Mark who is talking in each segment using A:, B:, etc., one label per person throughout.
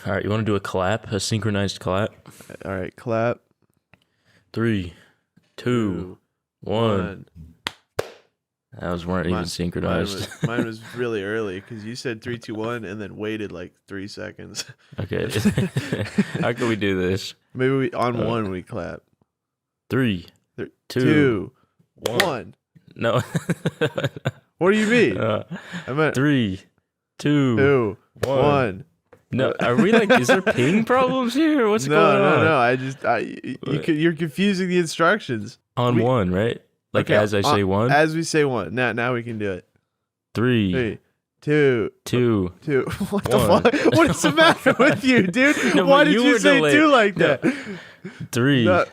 A: All right, you want to do a clap, a synchronized clap?
B: All right, clap.
A: 3, 2, 1. Those weren't even synchronized.
B: Mine was really early because you said 3, 2, 1, and then waited like 3 seconds.
A: Okay. How can we do this?
B: Maybe on one we clap.
A: 3, 2,
B: 2,
A: 1.
B: 1.
A: No.
B: What do you mean?
A: I meant 3, 2, 1. No, are we like? Is there ping problems here? What's going on?
B: No. You're confusing the instructions.
A: On one, right? Like okay, as I say one.
B: As we say one. Now we can do it.
A: 3,
B: 2. What the fuck? What is the matter with you, dude?
A: No,
B: why did you say delayed. 2 like that?
A: 3,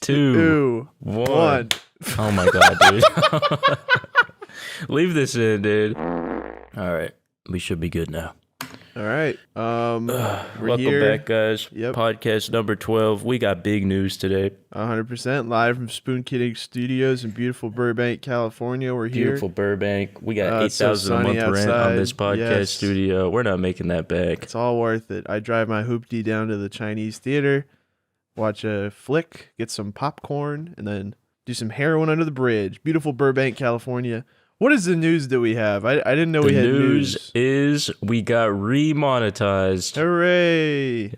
A: 2, 1. Oh my god, dude. Leave this in, dude. All right, we should be good now.
B: All right.
A: Welcome here. Back, guys.
B: Yep.
A: Podcast number 12. We got big news today.
B: 100% live from Spoon Kidding Studios in beautiful Burbank, California. We're here.
A: Beautiful Burbank. We got $8,000 a month rent on this podcast studio. We're not making that back.
B: It's all worth it. I drive my hoopty down to the Chinese theater, watch a flick, get some popcorn, and then do some heroin under the bridge. Beautiful Burbank, California. What is the news that we have? I didn't know we had news.
A: The news is we got remonetized.
B: Hooray!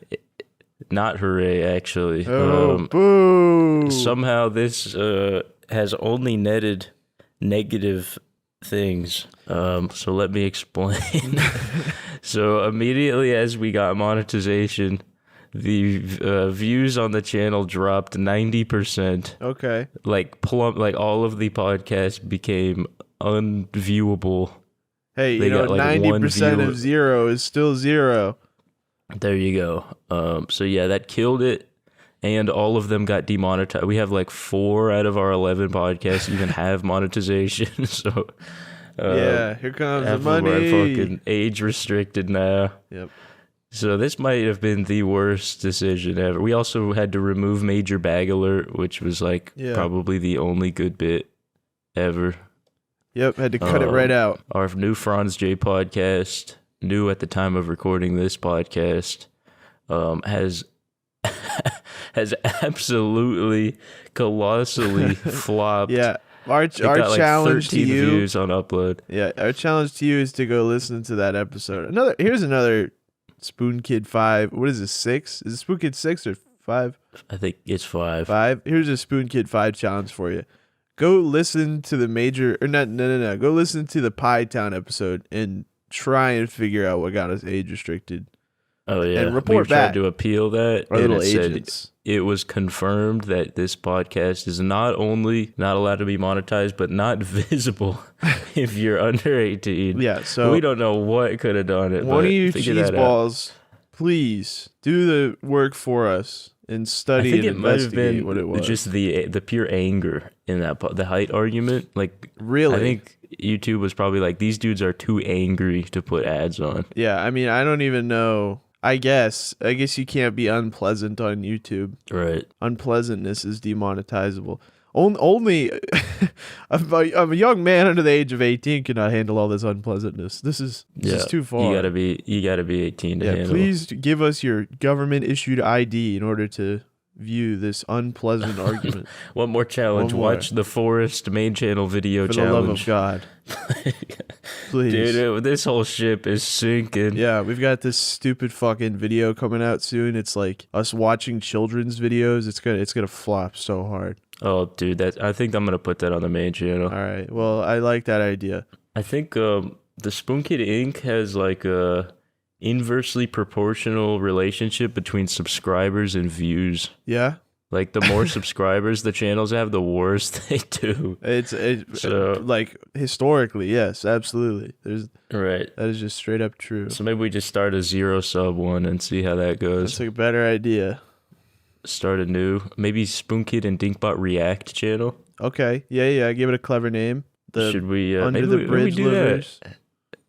A: Not hooray, actually.
B: Oh, boo!
A: Somehow this has only netted negative things. So let me explain. So immediately as we got monetization, the views on the channel dropped 90%.
B: Okay.
A: Like all of the podcasts became unviewable.
B: Hey, they 90% of 0 is still 0.
A: There you go. So yeah, that killed it, and all of them got demonetized. We have like 4 out of our 11 podcasts even have monetization. So
B: yeah, here comes the money.
A: We're fucking age restricted now.
B: Yep.
A: So this might have been the worst decision ever. We also had to remove Major Bag Alert, which was like probably the only good bit ever.
B: Yep, had to cut it right out.
A: Our new Franz J podcast, new at the time of recording this podcast, has absolutely colossally flopped.
B: Yeah, our challenge to you
A: views on upload.
B: Yeah, our challenge to you is to go listen to that episode. Here's another Spoon Kid 5. What is this? 6? Is it Spoon Kid 6 or 5?
A: I think it's 5.
B: 5. Here's a Spoon Kid 5 challenge for you. Go listen to the No. Go listen to the Pie Town episode and try and figure out what got us age restricted.
A: Oh yeah,
B: and report back.
A: Tried to appeal that.
B: Our little agents.
A: It was confirmed that this podcast is not only not allowed to be monetized, but not visible if you're under 18.
B: Yeah, so
A: we don't know what could have done it.
B: One of you cheeseballs, please do the work for us. And study and investigate what it was.
A: Just the pure anger in that the height argument. Like,
B: really,
A: I think YouTube was probably like, these dudes are too angry to put ads on.
B: Yeah, I mean, I don't even know. I guess you can't be unpleasant on YouTube.
A: Right.
B: Unpleasantness is demonetizable. Only I'm a young man under the age of 18 cannot handle all this unpleasantness. This is too far.
A: You gotta be 18 to handle.
B: Please give us your government issued ID in order to view this unpleasant argument.
A: One more challenge. Watch the Forest main channel video challenge.
B: For the love of God. Please.
A: Dude, this whole ship is sinking.
B: Yeah, we've got this stupid fucking video coming out soon. It's like us watching children's videos. It's gonna flop so hard.
A: Oh, dude, I think I'm gonna put that on the main channel.
B: All right. Well, I like that idea.
A: I think the Spoon Kid Inc. has like a inversely proportional relationship between subscribers and views.
B: Yeah.
A: Like the more subscribers the channels have, the worse they do.
B: It's like historically, yes, absolutely.
A: That
B: is just straight up true.
A: So maybe we just start a 0 sub one and see how that goes.
B: That's a better idea.
A: Start a new, maybe Spoon Kid and Dinkbot React channel.
B: Okay, yeah, give it a clever name.
A: Should we
B: Under the Bridge Livers?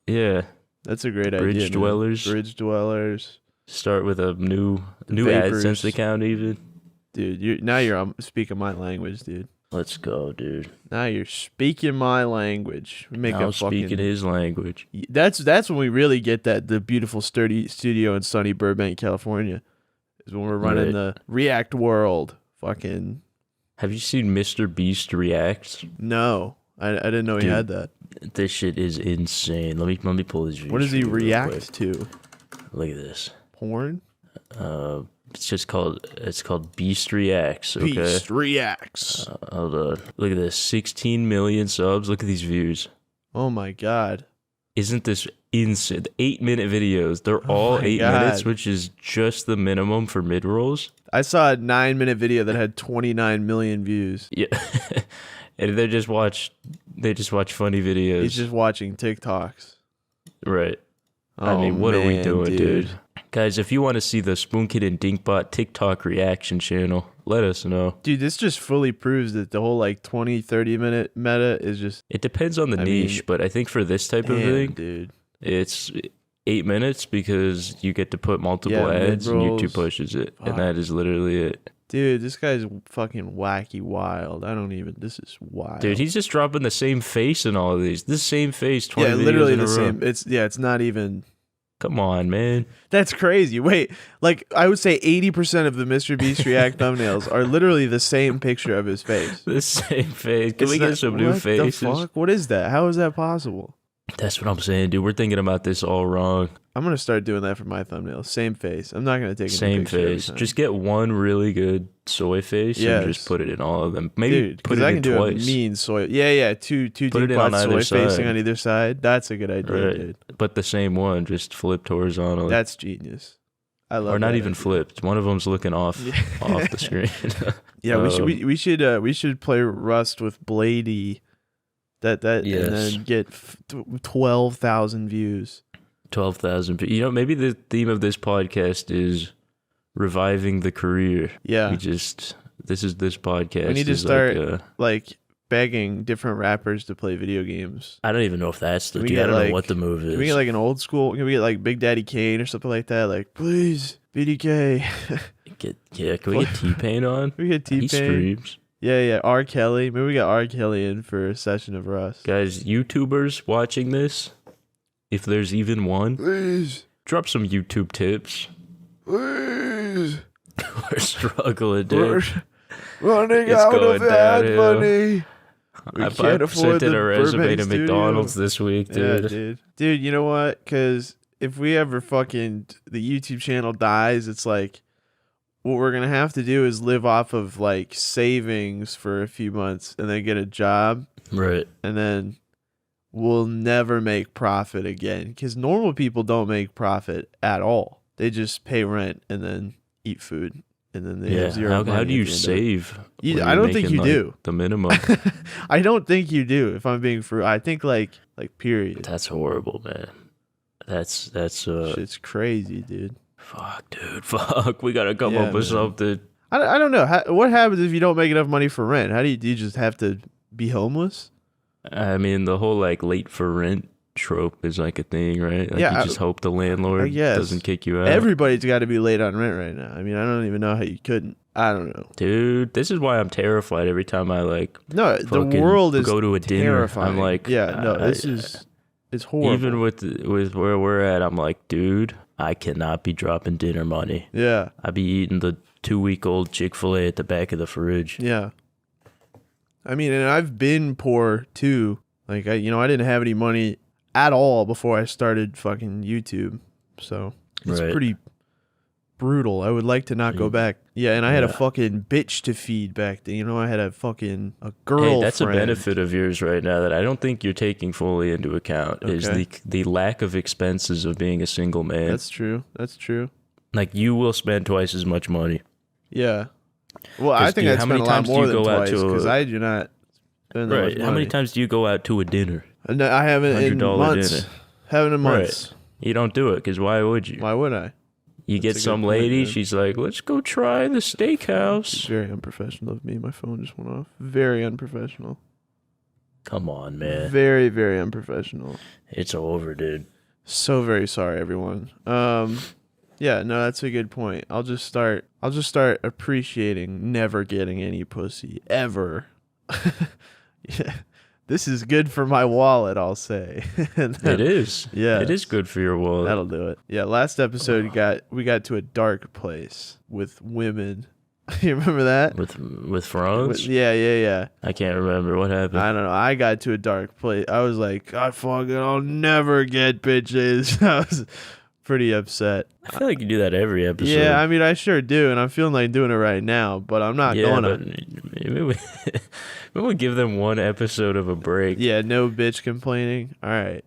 A: Yeah,
B: that's a great idea.
A: Bridge Dwellers.
B: Bridge Dwellers.
A: Start with a new AdSense account, even.
B: Dude, you're speaking my language, dude.
A: Let's go, dude.
B: Now you're speaking my language. We make
A: Now
B: a fucking.
A: speaking his language.
B: That's when we really get the beautiful sturdy studio in sunny Burbank, California. Is when we're running
A: Right.
B: the React World. Fucking
A: Have you seen Mr. Beast reacts?
B: no, I didn't know he
A: Dude.
B: had that.
A: This shit is insane. Let me pull his views.
B: What does he
A: for you real quick.
B: react to?
A: Look at this.
B: Porn.
A: It's called Beast Reacts. Okay.
B: Beast reacts.
A: Hold on. Look at this. 16 million subs. Look at these views.
B: Oh my god.
A: Isn't this insane? 8-minute videos. They're all
B: my
A: 8
B: God.
A: minutes, which is just the minimum for mid rolls.
B: I saw a 9-minute video that had 29 million views.
A: Yeah. And they just watch funny videos.
B: He's just watching TikToks.
A: Right. I
B: Oh,
A: mean, what are we
B: man,
A: doing, dude? Guys, if you want to see the Spoon Kid and Dinkbot TikTok reaction channel, let us know.
B: Dude, this just fully proves that the whole like 20, 30-minute meta is just
A: It depends on the
B: I
A: niche,
B: mean,
A: but I think for this type of
B: damn,
A: thing,
B: dude.
A: it's 8 minutes because you get to put multiple
B: Yeah,
A: ads and
B: mid-rolls.
A: YouTube pushes it.
B: Fuck.
A: And that is literally it.
B: Dude, this guy's fucking wacky wild. This is wild.
A: Dude, he's just dropping the same face in all of these. The same face, 20
B: yeah,
A: videos
B: literally
A: in a
B: the
A: row.
B: same. It's not even.
A: Come on, man.
B: That's crazy. Wait, like I would say 80% of the Mr. Beast React thumbnails are literally the same picture of his face.
A: The same face. Can
B: It's
A: we get
B: not-
A: some new
B: what
A: faces?
B: The fuck? What is that? How is that possible?
A: That's what I'm saying, dude. We're thinking about this all wrong.
B: I'm gonna start doing that for my thumbnails. Same face. I'm not gonna take a new
A: Same
B: picture every
A: face.
B: time.
A: Just get one really good soy face and
B: Yes.
A: just put it in all of them. Maybe
B: Dude,
A: put
B: because
A: it
B: I
A: in
B: can do
A: twice.
B: a mean soy. Yeah, two
A: Put it in on
B: Depot
A: either
B: soy facing
A: side.
B: on either side. That's a good idea,
A: Right.
B: dude.
A: But the same one, just flipped horizontally.
B: That's genius. I love.
A: or not
B: that
A: even
B: idea.
A: flipped. One of them's looking off off the screen.
B: Yeah, we should play Rust with Blady. That
A: Yes.
B: and then get 12,000 views.
A: 12,000. You know, maybe the theme of this podcast is reviving the career.
B: Yeah,
A: This podcast.
B: we need to
A: is
B: start
A: Like,
B: like begging different rappers to play video games.
A: I don't even know if that's the.
B: Can we
A: Dude,
B: get,
A: I don't
B: like-
A: know what the move is.
B: Can we get like an old school? Can we get like Big Daddy Kane or something like that? Like, please, BDK.
A: Can we get T-Pain on?
B: we get
A: He
B: T-Pain.
A: streams.
B: Yeah. R. Kelly. Maybe we got R. Kelly in for a session of Rust.
A: Guys, YouTubers watching this, if there's even one,
B: Please,
A: drop some YouTube tips.
B: please.
A: We're struggling, dude.
B: Running
A: It's going downhill.
B: money. We
A: I
B: can't afford
A: sent in
B: the
A: a resume
B: Burbank
A: to
B: studio.
A: McDonald's this week,
B: Yeah,
A: dude.
B: dude. Dude, you know what? Because if we ever the YouTube channel dies, it's like what we're gonna have to do is live off of like savings for a few months and then get a job,
A: Right.
B: and then we'll never make profit again. Because normal people don't make profit at all. They just pay rent and then eat food, and then they
A: Yeah.
B: have zero
A: How
B: money
A: do
B: at
A: you
B: the end of it.
A: save?
B: You-
A: when
B: I
A: you're
B: don't think
A: making,
B: you
A: like,
B: do.
A: the minimum.
B: I don't think you do. If I'm being frugal, I think like period.
A: That's horrible, man. That's
B: Shit's crazy, dude.
A: fuck, dude. Fuck. We gotta come
B: Yeah,
A: up with
B: man.
A: something.
B: I don't know. What happens if you don't make enough money for rent? How do you just have to be homeless?
A: I mean, the whole like late for rent trope is like a thing, right? Like
B: Yeah,
A: you just hope the landlord
B: I guess.
A: doesn't kick you out.
B: Everybody's got to be late on rent right now. I mean, I don't even know how you couldn't. I don't know.
A: Dude, this is why I'm terrified every time I like
B: No, the
A: fucking
B: world is
A: go to a dinner.
B: terrifying.
A: I'm like,
B: yeah, no, this
A: I-
B: is it's horrible.
A: even with where we're at. I'm like, dude, I cannot be dropping dinner money.
B: yeah,
A: I be eating the 2-week-old Chick-fil-A at the back of the fridge.
B: yeah. I mean, and I've been poor too. Like I didn't have any money at all before I started fucking YouTube. So it's
A: Right.
B: pretty brutal. I would like to not go back. Yeah, and I had a
A: Yeah.
B: fucking bitch to feed back then. I had a girlfriend.
A: Hey, that's a benefit of yours right now that I don't think you're taking fully into account is
B: Okay.
A: the lack of expenses of being a single man.
B: That's true. That's true.
A: Like you will spend twice as much money.
B: Yeah. Well, I
A: 'Cause,
B: think
A: dude,
B: I
A: how
B: spent
A: many
B: a lot
A: times do
B: more
A: you
B: than
A: go out
B: twice
A: to a-
B: because I do not spend that much
A: Right. How
B: money.
A: many times do you go out to a dinner?
B: And I haven't in
A: $100
B: months.
A: dinner.
B: Haven't in months.
A: You don't do it because why would you?
B: Why would I?
A: You
B: That's
A: get
B: a good
A: some
B: point,
A: lady,
B: man.
A: she's like, let's go try the
B: It's
A: steakhouse.
B: very unprofessional of me. My phone just went off. Very unprofessional.
A: Come on, man.
B: Very, very unprofessional.
A: It's over, dude.
B: So very sorry, everyone. Yeah, no, that's a good point. I'll just start appreciating never getting any pussy ever Yeah. This is good for my wallet, I'll say. And then,
A: It is.
B: Yeah.
A: It is good for your wallet.
B: That'll do it. Yeah, last episode we got to a dark place with women. You remember that?
A: With Franz?
B: Yeah.
A: I can't remember what happened.
B: I don't know. I got to a dark place. I was like, I'll never get bitches. I was pretty upset.
A: I feel like you do that every episode.
B: Yeah, I mean, I sure do, and I'm feeling like doing it right now, but I'm not gonna.
A: Maybe we'll give them one episode of a break.
B: Yeah, no bitch complaining. All right,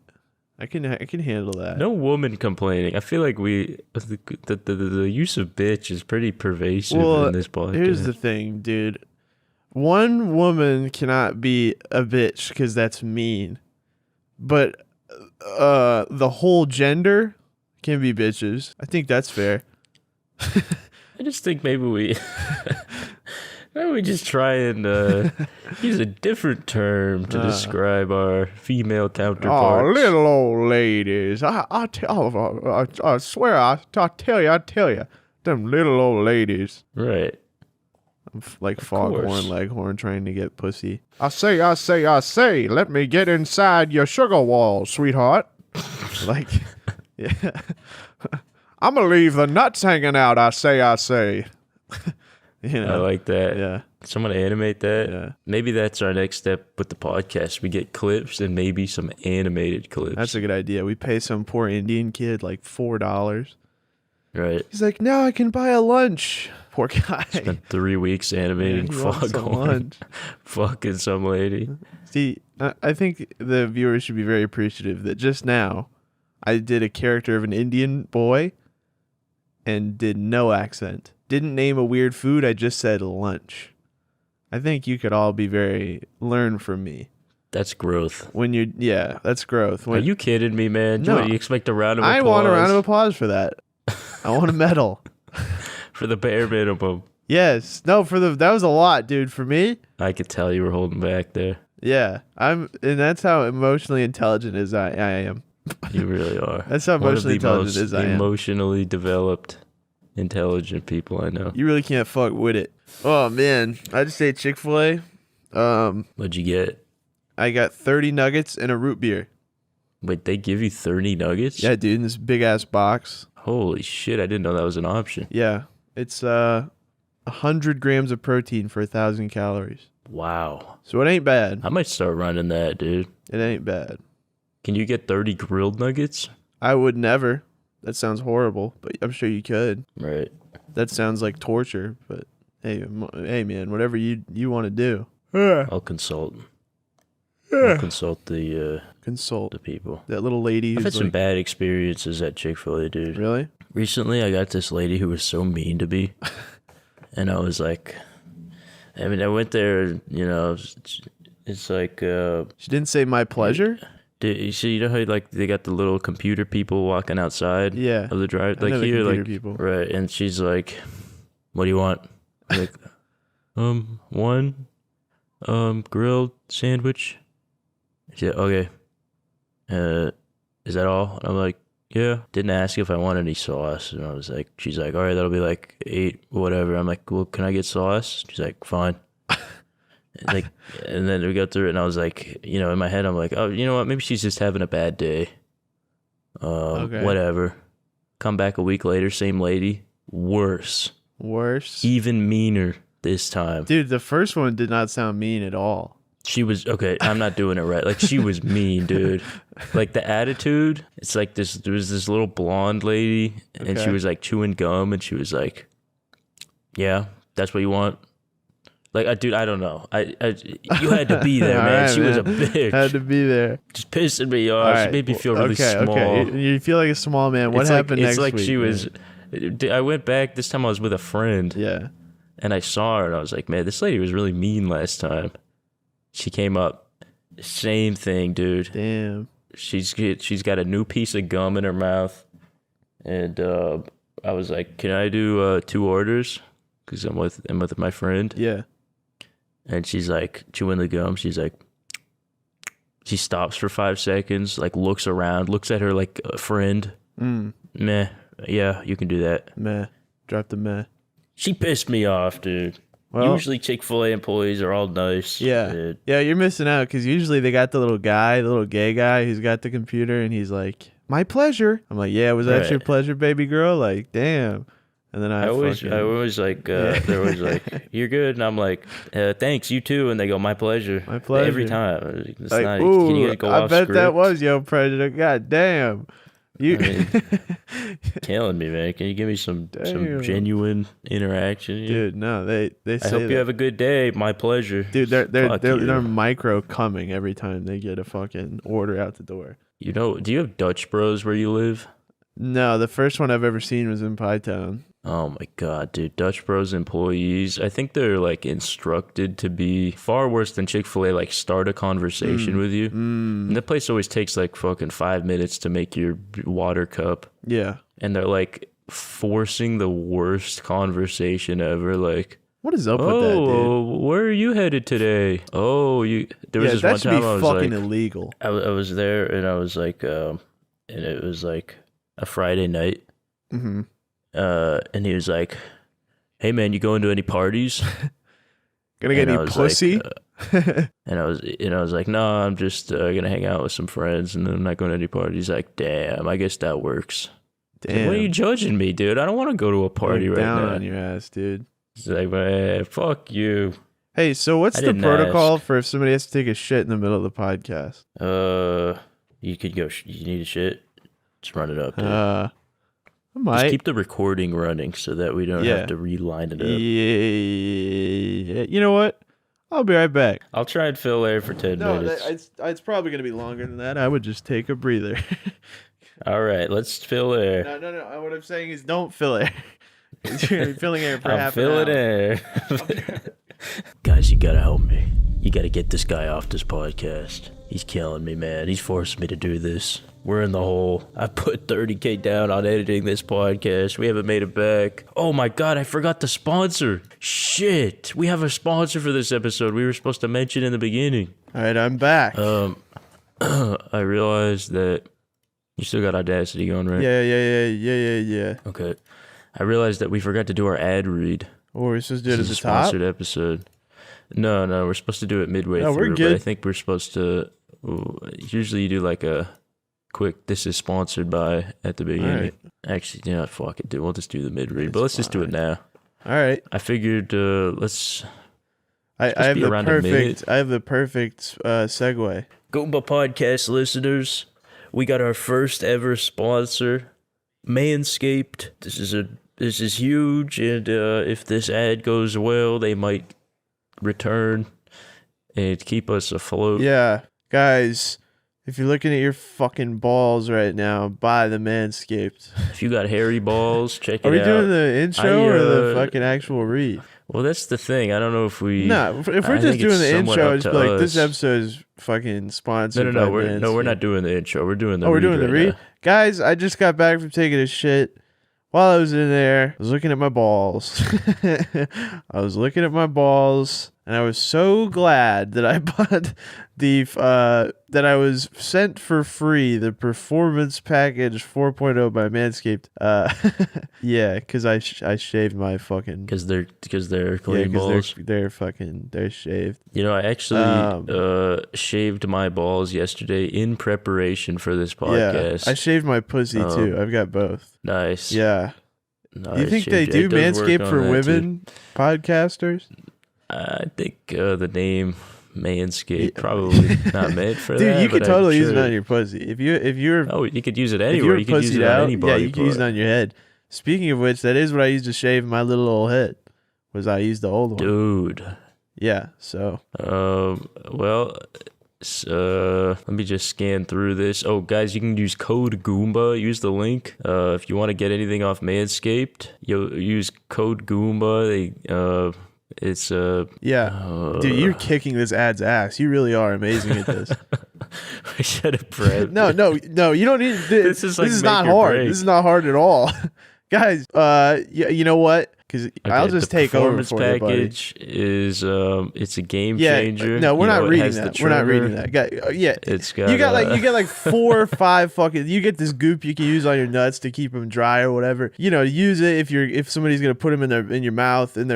B: I can handle that.
A: No woman complaining. I feel like the use of bitch is pretty pervasive in this podcast.
B: Here's the thing, dude. One woman cannot be a bitch because that's mean, but the whole gender can be bitches. I think that's fair.
A: I just think maybe we just try and use a different term to describe our female counterparts.
B: Oh, little old ladies! I swear, I tell you, them little old ladies.
A: Right.
B: I'm like Foghorn Leghorn trying to get pussy. I say, let me get inside your sugar wall, sweetheart. Like, yeah. I'm gonna leave the nuts hanging out. I say. You know?
A: I like that.
B: Yeah.
A: Someone animate that.
B: Yeah.
A: Maybe that's our next step with the podcast. We get clips and maybe some animated clips.
B: That's a good idea. We pay some poor Indian kid like $4.
A: Right.
B: He's like, now I can buy a lunch. Poor guy.
A: Spent 3 weeks animating Foghorn fucking some lady.
B: See, I think the viewers should be very appreciative that just now I did a character of an Indian boy and did no accent. Didn't name a weird food. I just said lunch. I think you could all learn from me.
A: That's growth.
B: That's growth.
A: Are you kidding me, man?
B: No.
A: What, do you expect a round of applause?
B: I want a round of applause for that. I want a medal.
A: For the bare minimum.
B: Yes. No, that was a lot, dude. For me.
A: I could tell you were holding back there.
B: Yeah. And that's how emotionally intelligent as I am.
A: You really are.
B: That's how emotionally intelligent as I am.
A: Emotionally developed, intelligent people I know.
B: You really can't fuck with it. Oh man, I just ate Chick-fil-A.
A: What'd you get?
B: I got 30 nuggets and a root beer.
A: Wait, they give you 30 nuggets?
B: Yeah, dude, in this big ass box.
A: Holy shit, I didn't know that was an option.
B: Yeah, it's 100 grams of protein for 1,000 calories.
A: Wow.
B: So it ain't bad.
A: I might start running that, dude.
B: It ain't bad.
A: Can you get 30 grilled nuggets?
B: I would never. That sounds horrible, but I'm sure you could.
A: Right.
B: That sounds like torture, but hey man, whatever you want to do.
A: I'll consult. I'll consult the people.
B: That little lady who's
A: I've had some bad experiences at Chick-fil-A, dude.
B: Really?
A: Recently, I got this lady who was so mean to me. And I was like, I mean, I went there, you know, it's like...
B: she didn't say my pleasure?
A: You see, you know how like they got the little computer people walking outside of the drive? Like here, like
B: people.
A: Right. And she's like, what do you want? I'm like, one grilled sandwich. She said, okay. Is that all? And I'm like, yeah. Didn't ask if I want any sauce. And I was like, she's like, all right, that'll be like 8, whatever. I'm like, well, can I get sauce? She's like, fine. Like, and then we got through it, and I was like, you know, in my head, I'm like, oh, you know what? Maybe she's just having a bad day.
B: Okay.
A: Whatever. Come back a week later, same lady, worse, even meaner this time.
B: Dude, the first one did not sound mean at all.
A: She was okay. I'm not doing it right. Like she was mean, dude. Like the attitude. It's like this. There was this little blonde lady, and she was like chewing gum, and she was like, "Yeah, that's what you want." Like, dude, I don't know. You had to be there, man.
B: Right,
A: she was a bitch.
B: Had to be there.
A: Just pissing me off.
B: Right.
A: She made me feel really small.
B: Okay. You feel like a small man. What happened next week? It's like
A: she was... I went back. This time I was with a friend.
B: Yeah.
A: And I saw her, and I was like, man, this lady was really mean last time. She came up. Same thing, dude.
B: Damn.
A: She's got a new piece of gum in her mouth. And I was like, can I do 2 orders? Because I'm with my friend.
B: Yeah.
A: And she's like chewing the gum. She's like, she stops for 5 seconds, like looks around, looks at her like a friend. Meh. Yeah, you can do that.
B: Meh. Drop the meh.
A: She pissed me off, dude.
B: Well,
A: Usually Chick-fil-A employees are all nice.
B: yeah. Yeah, you're missing out because usually they got the little gay guy who's got the computer and he's like, my pleasure. I'm like, yeah, was that
A: Right.
B: your pleasure, baby girl? Like, damn. And then
A: I always like,
B: Yeah.
A: they're always like, you're good. And I'm like, thanks, you too. And they go, my pleasure.
B: My pleasure.
A: Every time. It's
B: like,
A: not,
B: ooh,
A: can you guys go
B: I
A: off
B: bet
A: script?
B: that was your pleasure. God damn. You
A: I mean, killing me, man. Can you give me some
B: Damn.
A: genuine interaction?
B: Dude, no, they say
A: I hope
B: that.
A: you have a good day. My pleasure.
B: Dude,
A: Fuck you.
B: they're micro coming every time they get a fucking order out the door.
A: You know, do you have Dutch Bros where you live?
B: No, the first one I've ever seen was in Pie Town.
A: Oh my god, dude. Dutch Bros employees, I think they're like instructed to be far worse than Chick-fil-A, like start a conversation with you. And the place always takes like fucking 5 minutes to make your water cup.
B: Yeah.
A: And they're like forcing the worst conversation ever. Like,
B: What is up with that, dude?
A: oh, where are you headed today? Oh, there was
B: Yeah,
A: this
B: that
A: one
B: should
A: time
B: be
A: I was
B: fucking
A: like,
B: illegal.
A: I was there and I was like, and it was like a Friday night.
B: Mm-hmm.
A: And he was like, hey man, you going to any parties?
B: Gonna get
A: And I
B: any
A: was
B: pussy?
A: And I was like, no, I'm just gonna hang out with some friends and I'm not going to any parties. He's like, damn, I guess that works.
B: Damn.
A: What are you judging me, dude? I don't want to go to a party
B: Going
A: right
B: down
A: now.
B: on your ass, dude.
A: He's like, man, fuck you.
B: Hey, so what's
A: I
B: the
A: didn't
B: protocol for if somebody has to take a shit in the middle of the podcast?
A: You could go. You need a shit. Just run it up, dude.
B: I
A: Just
B: might.
A: keep the recording running so that we don't
B: Yeah.
A: have to reline it up.
B: Yeah. You know what? I'll be right back.
A: I'll try and fill air for 10
B: No,
A: minutes.
B: it's probably gonna be longer than that. I would just take a breather.
A: All right, let's fill air.
B: No. What I'm saying is, don't fill air. You're filling air for
A: I'm
B: half an
A: filling
B: hour.
A: air. Guys, you gotta help me. You gotta get this guy off this podcast. He's killing me, man. He's forcing me to do this. We're in the hole. I put $30K down on editing this podcast. We haven't made it back. Oh my god, I forgot the sponsor. Shit. We have a sponsor for this episode. We were supposed to mention in the beginning.
B: All right, I'm back.
A: I realized that you still got Audacity going, right?
B: Yeah.
A: Okay. I realized that we forgot to do our ad read.
B: Oh, we're supposed to do it at
A: This
B: the
A: is a
B: top.
A: sponsored episode. No, we're supposed to do it midway
B: No, we're
A: through.
B: good.
A: But I think we're supposed to. Usually, you do like a quick. This is sponsored by at the beginning.
B: Alright.
A: Actually, yeah, fuck it, dude. We'll just do the mid read.
B: It's
A: But let's just do it now.
B: All right.
A: I figured. Let's
B: I have
A: be
B: the
A: around a minute.
B: perfect segue.
A: Goomba podcast listeners. We got our first ever sponsor, Manscaped. This is huge, and if this ad goes well, they might return and keep us afloat.
B: Yeah, guys, if you're looking at your fucking balls right now, buy the Manscaped.
A: If you got hairy balls, check it
B: Are we
A: out.
B: doing the intro or the
A: uh,
B: fucking actual read?
A: Well, that's the thing. I don't know if we.
B: No, if
A: I
B: we're just
A: think
B: doing
A: it's
B: the
A: somewhat
B: intro,
A: up
B: it's
A: to
B: like this
A: us.
B: episode is fucking sponsored.
A: No.
B: by
A: We're
B: Manscaped.
A: not doing the intro. We're doing the.
B: Oh, we're
A: read
B: doing the
A: right
B: read,
A: now.
B: guys. I just got back from taking a shit. While I was in there, I was looking at my balls. I was looking at my balls, and I was so glad that I bought that I was sent for free the Performance Package 4.0 by Manscaped. Yeah, because I shaved my fucking
A: Because they're clean balls.
B: they're shaved.
A: You know, I actually shaved my balls yesterday in preparation for this podcast.
B: Yeah, I shaved my pussy too. I've got both.
A: Nice.
B: Yeah.
A: Nice.
B: Do you think they
A: It
B: do
A: does work
B: Manscaped
A: on
B: for
A: that,
B: women podcasters?
A: too. I think the name Manscaped probably not meant for that.
B: Dude, you
A: but
B: could totally
A: I'm
B: use it
A: sure-
B: on your pussy. If you're
A: Oh, you could use it
B: if
A: anywhere.
B: you're
A: You could use
B: pussied
A: it on
B: out,
A: anybody.
B: yeah, you can use it on your head. Speaking of which, that is what I used to shave my little old head. Was I used the old one?
A: Dude.
B: Yeah. So
A: Well, let me just scan through this. Oh, guys, you can use code Goomba. Use the link. If you want to get anything off Manscaped, you use code Goomba. It's
B: yeah, dude, you're kicking this ad's ass. You really are amazing at this.
A: I should have prepped.
B: No, you don't need.
A: This is like
B: this is
A: make
B: not
A: or
B: hard.
A: break.
B: This is not hard at all. Guys, you know what? because I'll just
A: the
B: take over
A: performance
B: for you, buddy.
A: package is it's a game
B: Yeah,
A: changer.
B: no, we're
A: You
B: not
A: know, it
B: reading
A: has the
B: that. We're not reading
A: trimmer.
B: that. Yeah,
A: It's got
B: you get like 4 or 5 fucking. You get this goop you can use on your nuts to keep them dry or whatever. You know, use it if somebody's gonna put them in their mouth, and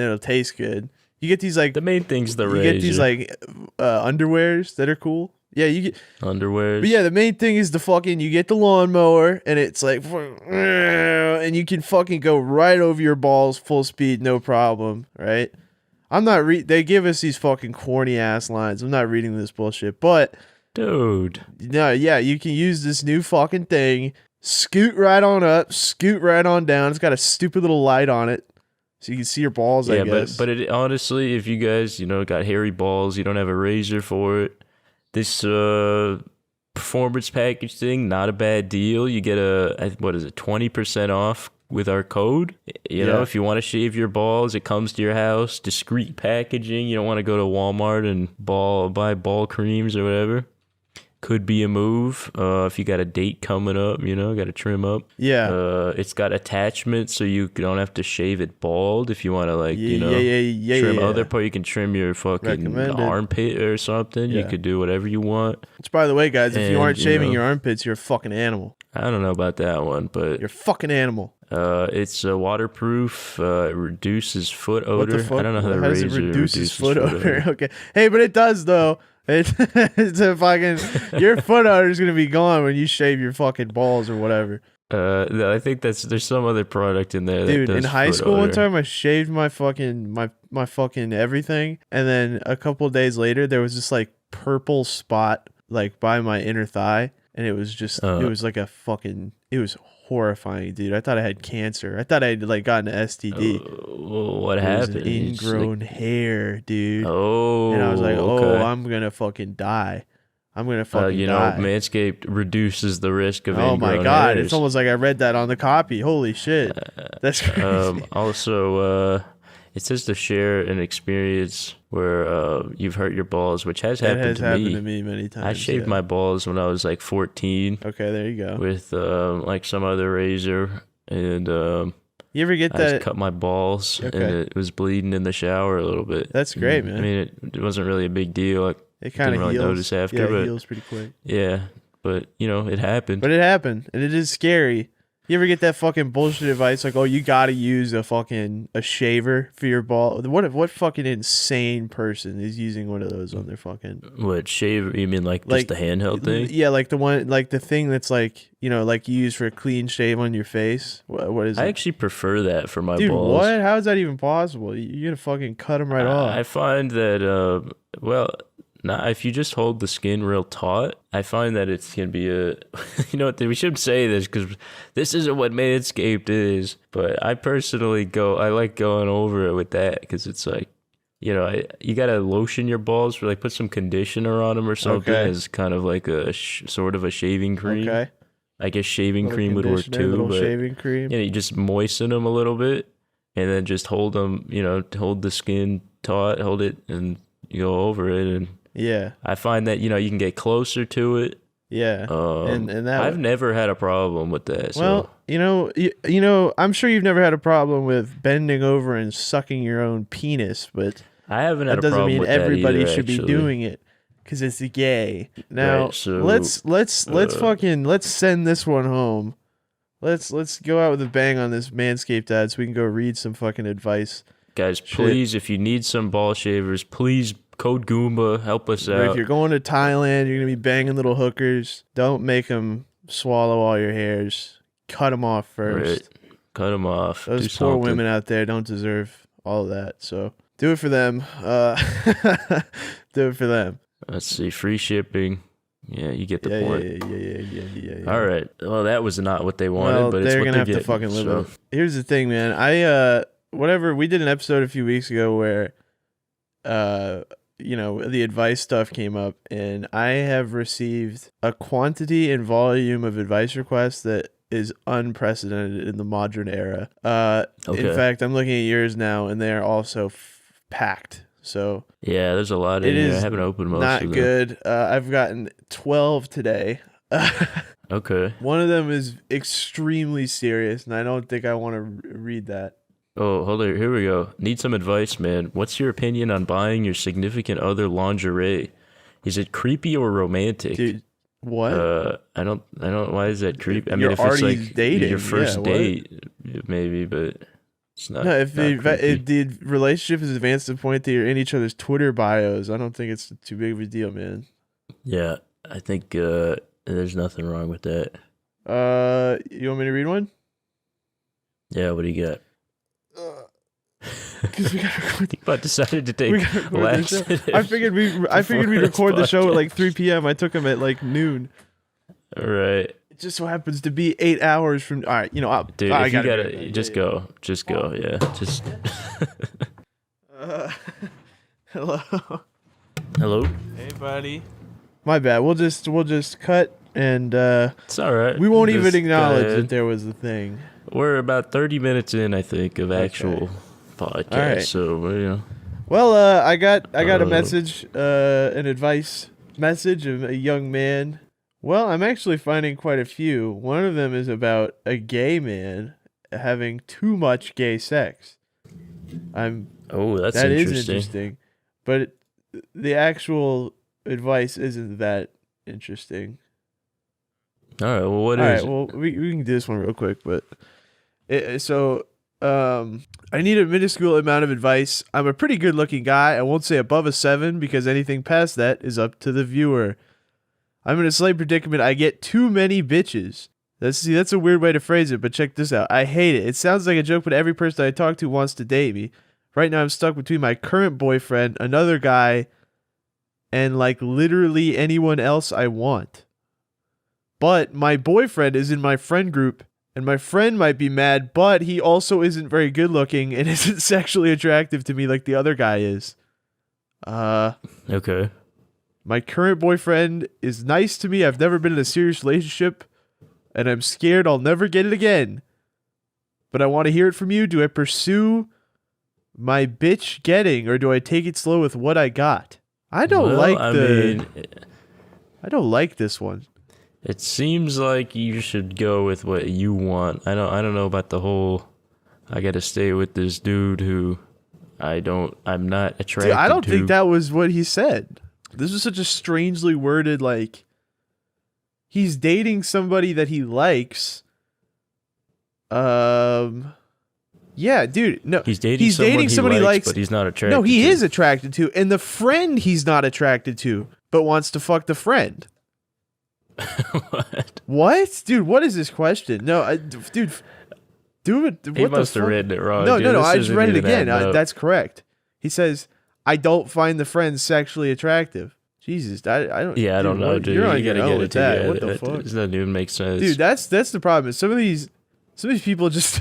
B: it'll taste good. You get these like
A: the main thing's the
B: you get these
A: razor.
B: like underwears that are cool. Yeah, you get.
A: Underwears.
B: But yeah, the main thing is you get the lawnmower, and it's like, and you can fucking go right over your balls full speed, no problem, right? I'm not they give us these fucking corny ass lines. I'm not reading this bullshit, but
A: Dude.
B: no, yeah, you can use this new fucking thing, scoot right on up, scoot right on down. It's got a stupid little light on it, so you can see your balls, I
A: Yeah,
B: guess.
A: but it honestly, if you guys, got hairy balls, you don't have a razor for it, this performance package thing, not a bad deal. You get 20% off with our code. You know,
B: Yeah.
A: if you want to shave your balls, it comes to your house, discreet packaging. You don't want to go to Walmart and buy ball creams or whatever. Could be a move if you got a date coming up, got to trim up.
B: Yeah.
A: It's got attachments so you don't have to shave it bald if you want to, like,
B: yeah,
A: trim other part. You can trim your fucking
B: Recommended.
A: armpit or something. You
B: Yeah.
A: could do whatever you want.
B: Which, by the way, guys, if you
A: And,
B: aren't shaving
A: you know-
B: your armpits, you're a fucking animal.
A: I don't know about that one, but
B: You're a fucking animal.
A: it's waterproof. It reduces foot
B: What the
A: odor.
B: fuck?
A: I don't know how the
B: How does it
A: razor
B: reduce
A: reduces
B: foot odor? Okay. Hey, but it does though. It's a fucking your foot odor is gonna be gone when you shave your fucking balls or whatever.
A: I think there's some other product in there.
B: Dude,
A: that
B: in
A: does
B: high
A: foot
B: school one
A: odor.
B: time I shaved my fucking my fucking everything, and then a couple of days later there was this like purple spot like by my inner thigh, and it was just it was like it was horrifying, dude. I thought I had cancer. I thought I had like gotten an STD.
A: What
B: It was
A: happened?
B: an
A: You just, like-
B: ingrown hair, dude.
A: Oh,
B: And I was like,
A: okay.
B: I'm gonna fucking die. I'm gonna fucking die.
A: Manscaped reduces the risk of
B: Oh my
A: ingrown
B: god,
A: hairs.
B: it's almost like I read that on the copy. Holy shit. That's crazy.
A: Also, it says to share an experience where you've hurt your balls, which has
B: That
A: happened
B: has
A: to
B: happened
A: me.
B: to me many times.
A: I shaved
B: yeah.
A: my balls when I was like 14
B: Okay, there you go.
A: with like some other razor, and
B: You ever get
A: I just
B: that?
A: cut my balls, and
B: Okay.
A: it was bleeding in the shower a little bit.
B: That's great, man.
A: I mean, it wasn't really a big deal.
B: It kind
A: didn't
B: of
A: really
B: heals.
A: notice after,
B: yeah,
A: but-
B: it heals pretty quick.
A: Yeah, but it happened.
B: But it happened, and it is scary. You ever get that fucking bullshit advice like, oh, you gotta use a shaver for your ball? What fucking insane person is using one of those on their fucking
A: What, shave? You mean like
B: Like,
A: just the handheld thing?
B: Yeah, like the thing that's like, like you use for a clean shave on your face. What is
A: I
B: it?
A: actually prefer that for my
B: Dude,
A: balls.
B: what? How is that even possible? You're gonna fucking cut them right off.
A: I find that if you just hold the skin real taut, I find that it's gonna be we shouldn't say this because this isn't what Manscaped is, but I personally I like going over it with that because it's like, you gotta lotion your balls for like put some conditioner on them or something
B: Okay.
A: as kind of like a sort of a shaving cream.
B: Okay.
A: I guess shaving
B: Little
A: cream would work
B: conditioner,
A: too,
B: little
A: but
B: shaving cream.
A: you just moisten them a little bit and then just hold them, hold the skin taut, hold it, and you go over it. And
B: Yeah.
A: I find that, you can get closer to it.
B: Yeah. and that
A: I've never had a problem with that.
B: well, I'm sure you've never had a problem with bending over and sucking your own penis, but
A: I haven't had
B: that
A: a
B: doesn't
A: problem
B: mean
A: with
B: everybody
A: that either,
B: should be
A: actually.
B: doing it because it's gay. Now
A: Right, so,
B: let's send this one home. Let's go out with a bang on this Manscaped ad so we can go read some fucking advice.
A: Guys, please, if you need some ball shavers, please code Goomba, help us
B: Or if
A: out.
B: you're going to Thailand, you're gonna be banging little hookers. Don't make them swallow all your hairs. Cut them off first.
A: Right. Cut them off.
B: Those
A: Do
B: poor
A: something.
B: women out there don't deserve all of that. So do it for them. Do it for them.
A: Let's see, free shipping. Yeah, you get the
B: Yeah,
A: point.
B: yeah.
A: All right. Well, that was not what they wanted,
B: Well,
A: but it's
B: they're
A: what
B: gonna
A: they're
B: have
A: getting.
B: to fucking live
A: so.
B: with. Here's the thing, man. We did an episode a few weeks ago where, the advice stuff came up, and I have received a quantity and volume of advice requests that is unprecedented in the modern era.
A: Okay.
B: In fact, I'm looking at yours now, and they are also packed. So
A: Yeah, there's a lot in
B: it
A: here. I
B: is
A: haven't opened most
B: not
A: of them.
B: good. I've gotten 12 today.
A: Okay.
B: One of them is extremely serious, and I don't think I want to read that.
A: Oh, hold on. Here we go. Need some advice, man. What's your opinion on buying your significant other lingerie? Is it creepy or romantic?
B: Dude, what?
A: I don't. Why is that creepy? I mean,
B: You're
A: if it's
B: already
A: like
B: dating.
A: your first
B: Yeah, what?
A: date, maybe, but it's not.
B: No, if
A: not creepy.
B: the relationship is advanced to the point that you're in each other's Twitter bios, I don't think it's too big of a deal, man.
A: Yeah, I think there's nothing wrong with that.
B: You want me to read one?
A: Yeah, what do you got?
B: Because we gotta record.
A: Think about decided to take
B: We gotta record the show.
A: laxatives.
B: I figured we'd
A: before this
B: record the show at like
A: podcast.
B: 3 p.m. I took him at like noon.
A: All right,
B: It just so happens to be 8 hours from. All right,
A: dude.
B: I
A: If you
B: gotta
A: gotta, just go. Just go. Yeah, just.
B: Hello.
A: Hello.
B: Hey, buddy. My bad. We'll just cut and
A: It's all right.
B: we won't
A: Just
B: even
A: go
B: acknowledge
A: ahead.
B: that there was a thing.
A: We're about 30 minutes in, I think, of actual podcast.
B: All right.
A: So you know.
B: Well, I got a
A: Uh,
B: message, an advice message of a young man. Well, I'm actually finding quite a few. One of them is about a gay man having too much gay sex.
A: Oh, that's
B: That is
A: interesting.
B: interesting, but the actual advice isn't that interesting.
A: All right. Well, what
B: All
A: is
B: right, well, we can do this one real quick, but I need a minuscule amount of advice. I'm a pretty good looking guy. I won't say above a 7 because anything past that is up to the viewer. I'm in a slight predicament. I get too many bitches. That's a weird way to phrase it, but check this out. I hate it. It sounds like a joke, but every person I talk to wants to date me. Right now I'm stuck between my current boyfriend, another guy, and like literally anyone else I want. But my boyfriend is in my friend group, and my friend might be mad, but he also isn't very good looking and isn't sexually attractive to me like the other guy is.
A: okay?
B: My current boyfriend is nice to me. I've never been in a serious relationship, and I'm scared I'll never get it again. But I want to hear it from you. Do I pursue my bitch getting, or do I take it slow with what I got? I don't I don't like this one.
A: It seems like you should go with what you want. I don't know about the whole. I gotta stay with this dude who I'm not attracted
B: Dude, I don't
A: to.
B: think that was what he said. This was such a strangely worded, like, he's dating somebody that he likes. Yeah, dude, no.
A: He's dating someone he likes, but he's not attracted.
B: No, he
A: to.
B: is attracted to, and the friend he's not attracted to, but wants to fuck the friend.
A: What?
B: What? Dude, what is this question? No, dude, do it.
A: He
B: What the
A: must have
B: fuck?
A: read it wrong.
B: No,
A: dude.
B: no, no.
A: This
B: I just
A: isn't
B: read it
A: even
B: again.
A: adding up.
B: That's correct. He says, I don't find the friend sexually attractive. Jesus, I don't.
A: Yeah, I don't know,
B: what-
A: dude.
B: You're on
A: You
B: your
A: gotta
B: own
A: get
B: with
A: it
B: that.
A: together.
B: What the fuck?
A: Does that even make sense?
B: Dude, that's the problem. Some of these people just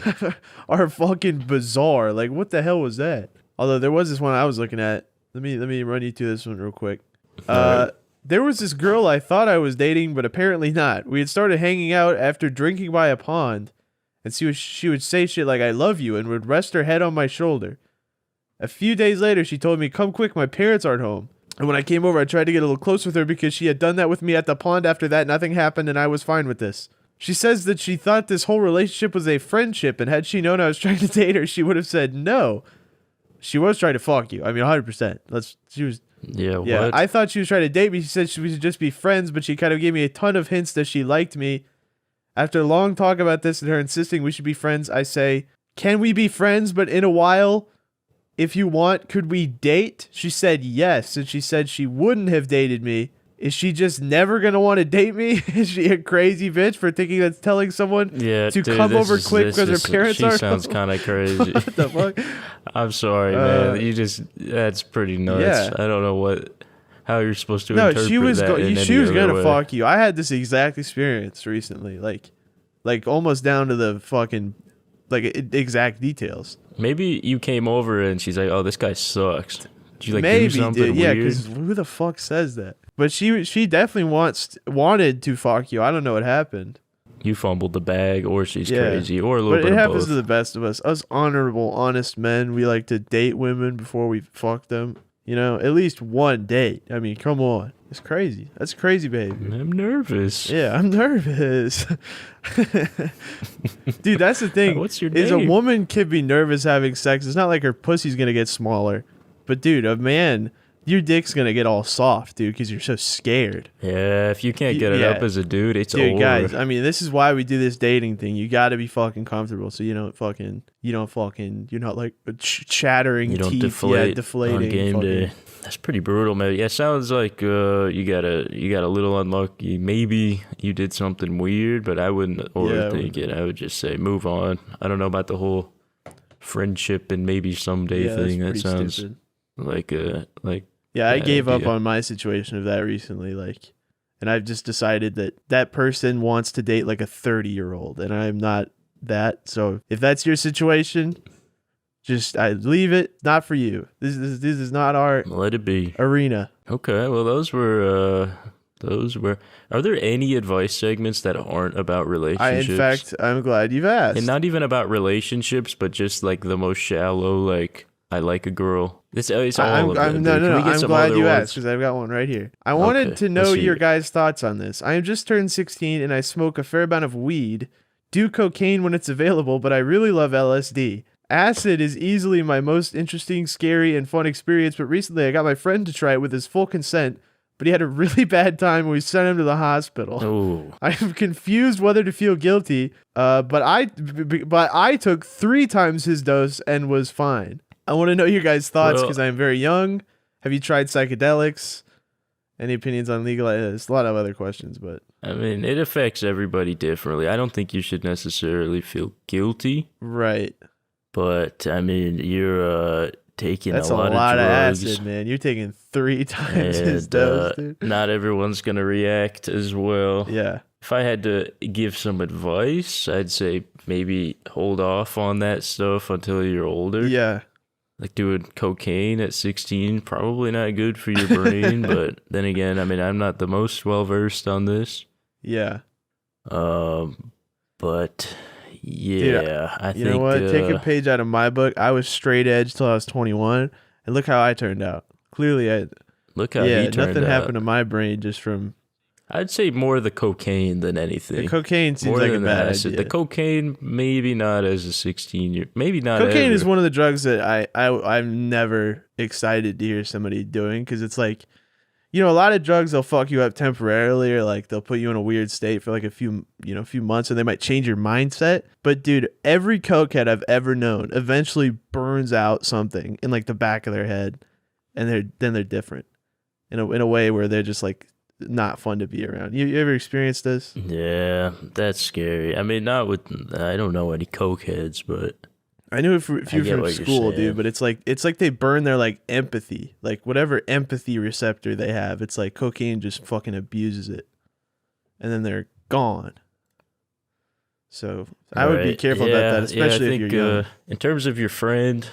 B: are fucking bizarre. Like, what the hell was that? Although there was this one I was looking at. Let me run you through this one real quick.
A: Alright.
B: There was this girl I thought I was dating, but apparently not. We had started hanging out after drinking by a pond, and she would say shit like "I love you" and would rest her head on my shoulder. A few days later, she told me, "Come quick, my parents aren't home." And when I came over, I tried to get a little close with her because she had done that with me at the pond. After that, nothing happened, and I was fine with this. She says that she thought this whole relationship was a friendship, and had she known I was trying to date her, she would have said no. She was trying to fuck you. I mean, 100%.
A: Yeah,
B: Yeah,
A: what?
B: I thought she was trying to date me. She said she would just be friends, but she kind of gave me a ton of hints that she liked me. After a long talk about this and her insisting we should be friends, I say, "Can we be friends, but in a while? If you want, could we date?" She said yes, and she said she wouldn't have dated me. Is she just never going to want to date me? Is she a crazy bitch for thinking that's telling someone
A: yeah,
B: to
A: dude,
B: come
A: this
B: over
A: is-
B: quick
A: this
B: because her
A: is-
B: parents
A: she
B: aren't
A: sounds
B: home?
A: kind of crazy.
B: What the fuck?
A: I'm sorry, man. That's pretty nuts.
B: Yeah.
A: I don't know how you're supposed to
B: No,
A: interpret
B: she was
A: that in
B: she
A: any
B: was
A: other
B: gonna
A: way.
B: fuck you. I had this exact experience recently, like almost down to the fucking exact details.
A: Maybe you came over and she's like, "Oh, this guy sucks." Did you like
B: Maybe,
A: do something
B: dude. Yeah,
A: weird?
B: because who the fuck says that? But she definitely wanted to fuck you. I don't know what happened.
A: You fumbled the bag, or she's
B: Yeah.
A: crazy, or a little
B: But
A: bit
B: it
A: of
B: happens
A: both.
B: to the best of us. Us honorable, honest men, we like to date women before we fuck them. You know, at least one date. I mean, come on. It's crazy. That's crazy behavior.
A: I'm nervous.
B: Yeah, I'm nervous. Dude, that's the thing.
A: What's your
B: Is a
A: name?
B: woman can be nervous having sex. It's not like her pussy's going to get smaller. But, dude, a man, your dick's going to get all soft, dude, because you're so scared.
A: Yeah, if you can't get it
B: Yeah.
A: up as a dude, it's
B: Dude,
A: over.
B: guys, I mean, this is why we do this dating thing. You got to be fucking comfortable, so you're not like chattering
A: You don't
B: teeth,
A: deflate
B: deflating
A: on game
B: fucking-
A: day. That's pretty brutal, man. Yeah, sounds like you got a little unlucky. Maybe you did something weird, but I wouldn't overthink it. I would just say move on. I don't know about the whole friendship and maybe someday
B: Yeah,
A: thing. That
B: that's pretty
A: sounds
B: stupid.
A: like
B: Yeah, I
A: bad
B: gave up
A: idea.
B: on my situation of that recently, and I've just decided that person wants to date like a 30-year-old, and I'm not that. So if that's your situation, just I leave it. Not for you. This is not our
A: let it be.
B: arena.
A: Okay, well those were. Are there any advice segments that aren't about relationships?
B: In fact, I'm glad you've asked.
A: And not even about relationships, but just like the most shallow, like I like a girl. It's all of them.
B: I'm
A: dude. Can we get
B: I'm
A: some
B: glad
A: other
B: you
A: ones?
B: asked because I've got one right here. I wanted
A: Okay,
B: to know
A: let's hear
B: your
A: it.
B: guys' thoughts on this. I have just turned 16 and I smoke a fair amount of weed, do cocaine when it's available, but I really love LSD. Acid is easily my most interesting, scary, and fun experience, but recently I got my friend to try it with his full consent, but he had a really bad time when we sent him to the hospital.
A: Oh,
B: I am confused whether to feel guilty, but I took 3 times his dose and was fine. I want to know your guys' thoughts
A: Well-
B: because I'm very young. Have you tried psychedelics? Any opinions on legal? There's a lot of other questions, but
A: I mean, it affects everybody differently. I don't think you should necessarily feel guilty,
B: right.
A: but I mean, you're taking
B: That's
A: a lot, of drugs.
B: acid, man. You're taking 3 times his
A: And
B: dose, dude.
A: not everyone's gonna react as well.
B: Yeah.
A: If I had to give some advice, I'd say maybe hold off on that stuff until you're older.
B: Yeah.
A: Like doing cocaine at 16, probably not good for your brain. But then again, I mean, I'm not the most well versed on this.
B: Yeah.
A: But yeah, I think
B: You know what? Take a page out of my book. I was straight edge till I was 21, and look how I turned out. Clearly,
A: look how he turned
B: nothing
A: out.
B: happened to my brain just from
A: I'd say more the cocaine than anything.
B: the cocaine. Seems
A: more
B: like a
A: than
B: bad
A: the acid.
B: idea.
A: The cocaine, maybe not as a 16-year, maybe not.
B: Cocaine
A: ever.
B: is one of the drugs that I'm never excited to hear somebody doing because it's like, you know, a lot of drugs they'll fuck you up temporarily or like they'll put you in a weird state for like a few months and they might change your mindset. But dude, every cokehead I've ever known eventually burns out something in like the back of their head, and they're different in a way where they're just like not fun to be around. You ever experienced this?
A: Yeah, that's scary. I mean, not with. I don't know any cokeheads, but
B: I knew if
A: I
B: you're
A: get
B: from
A: what you're
B: school,
A: saying.
B: dude, but it's like they burn their like empathy, like whatever empathy receptor they have. It's like cocaine just fucking abuses it, and then they're gone. So I would be
A: Right.
B: careful about that, especially
A: I
B: if
A: think,
B: you're young.
A: in terms of your friend,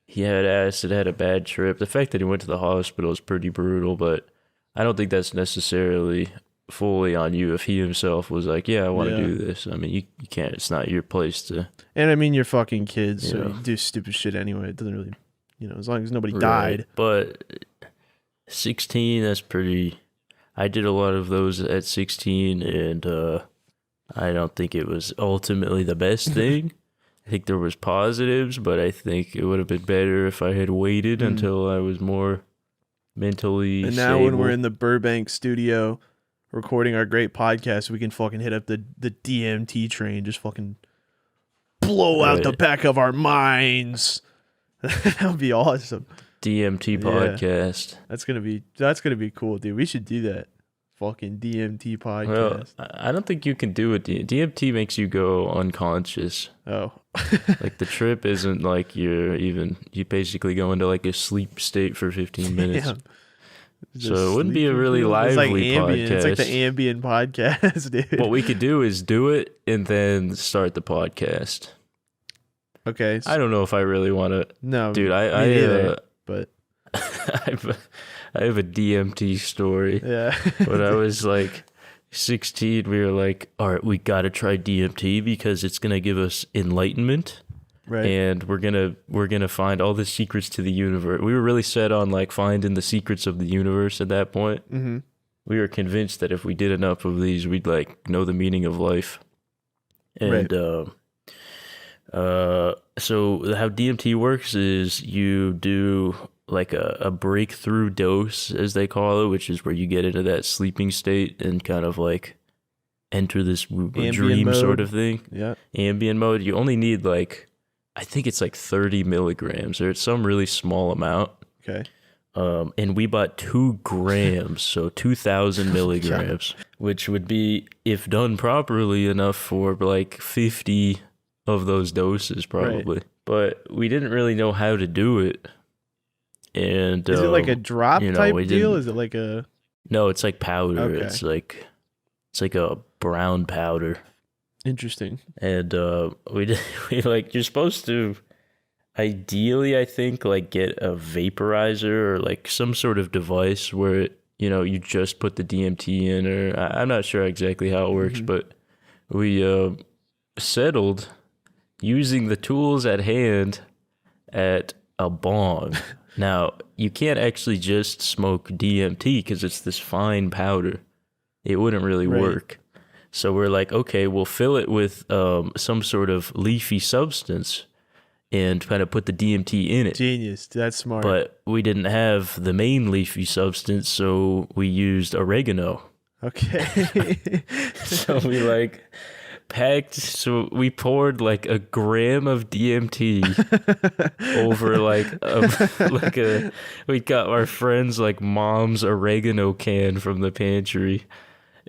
A: he had acid, had a bad trip. The fact that he went to the hospital is pretty brutal, but I don't think that's necessarily fully on you. If he himself was like, "Yeah, I want to
B: Yeah.
A: do this," I mean, you can't. It's not your place to.
B: And I mean, you're fucking kids, so
A: Yeah.
B: you do stupid shit anyway. It doesn't really, as long as nobody
A: Right.
B: died.
A: But 16, that's pretty. I did a lot of those at 16, and I don't think it was ultimately the best thing. I think there was positives, but I think it would have been better if I had waited until I was more mentally
B: And now when we're
A: stable.
B: in the Burbank studio recording our great podcast, we can fucking hit up the DMT train, just fucking blow out the
A: Right.
B: back of our minds. That would be awesome.
A: DMT
B: Yeah.
A: podcast.
B: That's gonna be cool, dude. We should do that. Fucking DMT
A: Well,
B: podcast.
A: I don't think you can do it. DMT makes you go unconscious.
B: Oh.
A: Like the trip isn't like you basically go into like a sleep state for 15 minutes.
B: Damn.
A: So
B: Just
A: it wouldn't be a
B: sleeping
A: really
B: pills. It's like
A: lively
B: ambient. It's like the
A: podcast.
B: ambient podcast, dude.
A: What we could do is do it and then start the podcast.
B: Okay.
A: I don't know if I really want to,
B: No,
A: dude.
B: me
A: I
B: neither, but
A: I have a DMT story.
B: yeah.
A: When I was like 16, we were like, all right, we got to try DMT because it's going to give us enlightenment.
B: Right.
A: and we're gonna find all the secrets to the universe. We were really set on like finding the secrets of the universe at that point.
B: Mm-hmm.
A: We were convinced that if we did enough of these, we'd like know the meaning of life. And so how DMT works is you do like a breakthrough dose, as they call it, which is where you get into that sleeping state and kind of like enter this dream
B: mode.
A: sort of thing.
B: Yeah.
A: Ambient mode. You only need like, I think it's like 30 milligrams, or it's some really small amount.
B: Okay.
A: And we bought 2 grams, so 2,000 milligrams, which would be, if done properly, enough for like 50 of those doses probably.
B: Right.
A: But we didn't really know how to do it. And
B: is it like a drop type deal? Is it like a...
A: No, it's like powder.
B: Okay.
A: It's like a brown powder.
B: Interesting.
A: And we like, you're supposed to ideally, I think, like get a vaporizer or like some sort of device where, you just put the DMT in, or I'm not sure exactly how it works, but we settled using the tools at hand at a bong. Now, you can't actually just smoke DMT because it's this fine powder. It wouldn't really work. So we're like, okay, we'll fill it with some sort of leafy substance and kind of put the DMT in it.
B: Genius. That's smart.
A: But we didn't have the main leafy substance, so we used oregano.
B: Okay.
A: So we like so we poured like a gram of DMT over we got our friend's like mom's oregano can from the pantry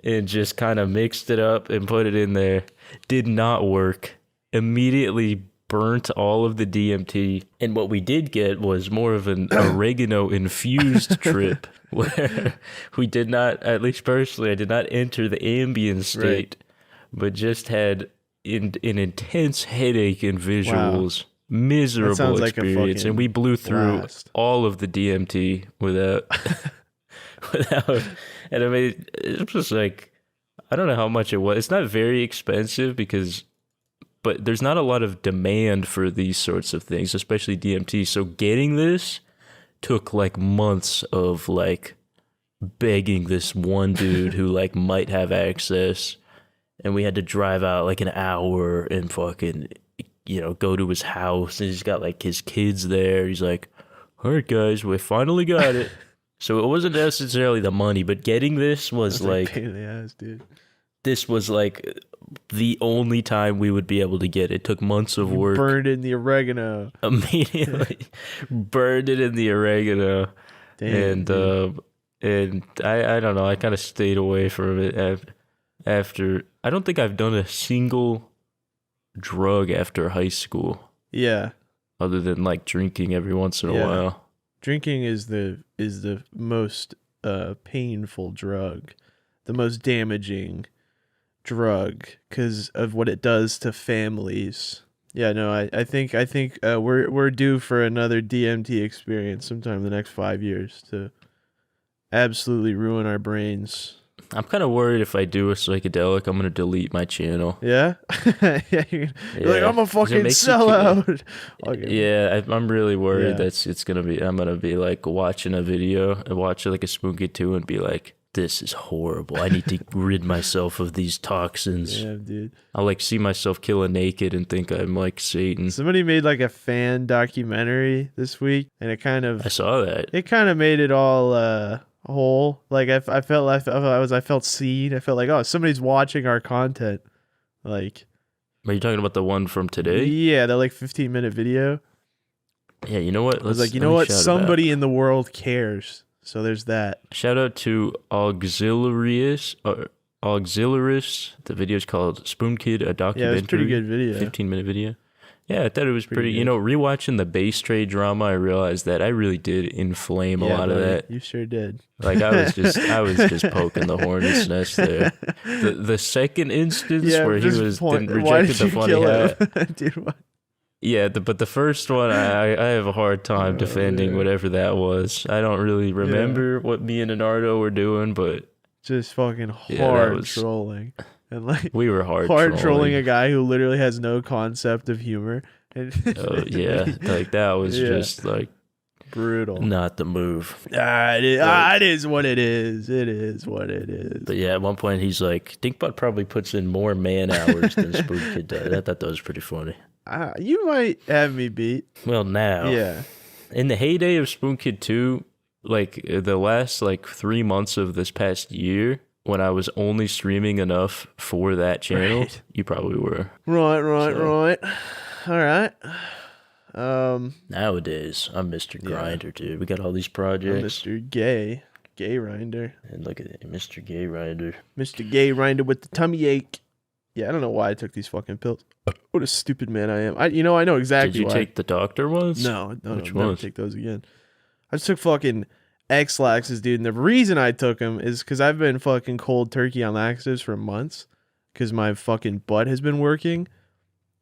A: and just kind of mixed it up and put it in there. Did not work. Immediately burnt all of the DMT. And what we did get was more of an oregano infused trip where we did not, at least personally, I did not enter the ambient state. But just had an intense headache and visuals. Wow. Miserable experience. And we blew through all of the DMT without, and I mean, it was like, I don't know how much it was. It's not very expensive but there's not a lot of demand for these sorts of things, especially DMT. So getting this took like months of like begging this one dude who like might have access. And we had to drive out like an hour and fucking, go to his house. And he's got like his kids there. He's like, all right, guys, we finally got it. So it wasn't necessarily the money, but getting this was like
B: pain in the ass, dude.
A: This was like the only time we would be able to get it. It took months of work.
B: Burned in the oregano.
A: Immediately burned it in the oregano.
B: Damn,
A: and I don't know. I kind of stayed away from it after. I don't think I've done a single drug after high school.
B: Yeah.
A: Other than like drinking every once in a while.
B: Drinking is the most painful drug, the most damaging drug because of what it does to families. Yeah, no, I think we're due for another DMT experience sometime in the next 5 years to absolutely ruin our brains.
A: I'm kind of worried if I do a psychedelic, I'm going to delete my channel.
B: Yeah? You're like, I'm a fucking sellout.
A: Yeah, I'm really worried that I'm going to be like watching a video and watch like a Spooky 2 and be like, this is horrible. I need to rid myself of these toxins.
B: Yeah, dude.
A: I'll like see myself kill a naked and think I'm like Satan.
B: Somebody made like a fan documentary this week and
A: I saw that.
B: It kind of made it all whole. Like I felt seen. I felt like, oh, somebody's watching our content. Like,
A: are you talking about the one from today?
B: Yeah, the like 15-minute video.
A: Yeah, you know what?
B: I was like, you know what? Somebody in the world cares. So there's that.
A: Shout out to Auxiliaris. The video is called Spoon Kid, a documentary.
B: Yeah, it was a pretty good video.
A: 15-minute video. Yeah, I thought it was pretty rewatching the base trade drama, I realized that I really did inflame a lot of that.
B: You sure did.
A: Like I was just poking the hornet's nest there. The second instance where he was rejected the funny hat.
B: Dude, what?
A: Yeah, but the first one, I have a hard time defending whatever that was. I don't really remember what me and Leonardo were doing, but
B: just fucking hard trolling. And like
A: we were hard
B: trolling a guy who literally has no concept of humor.
A: Oh yeah, like that was
B: Yeah.
A: just like
B: Brutal.
A: not the move.
B: It is what it is. It is what it is.
A: But yeah, at one point he's like, Dinkbot probably puts in more man hours than Spoon Kid does. I thought that was pretty funny.
B: You might have me beat.
A: Well, now,
B: Yeah.
A: in the heyday of Spoon Kid 2, like the last like 3 months of this past year, when I was only streaming enough for that channel,
B: Right.
A: you probably were.
B: Right. All right.
A: Nowadays, I'm Mr. Grinder, dude. We got all these projects.
B: Mr. Gay Rinder.
A: And look at it, Mr. Gay Rinder.
B: Mr. Gay Rinder with the tummy ache. Yeah, I don't know why I took these fucking pills. What a stupid man I am. I know exactly
A: Did you
B: why.
A: take the doctor ones?
B: No,
A: Which
B: never
A: ones?
B: take those again. I just took fucking X-Laxes, dude. And the reason I took them is because I've been fucking cold turkey on laxatives for months because my fucking butt has been working.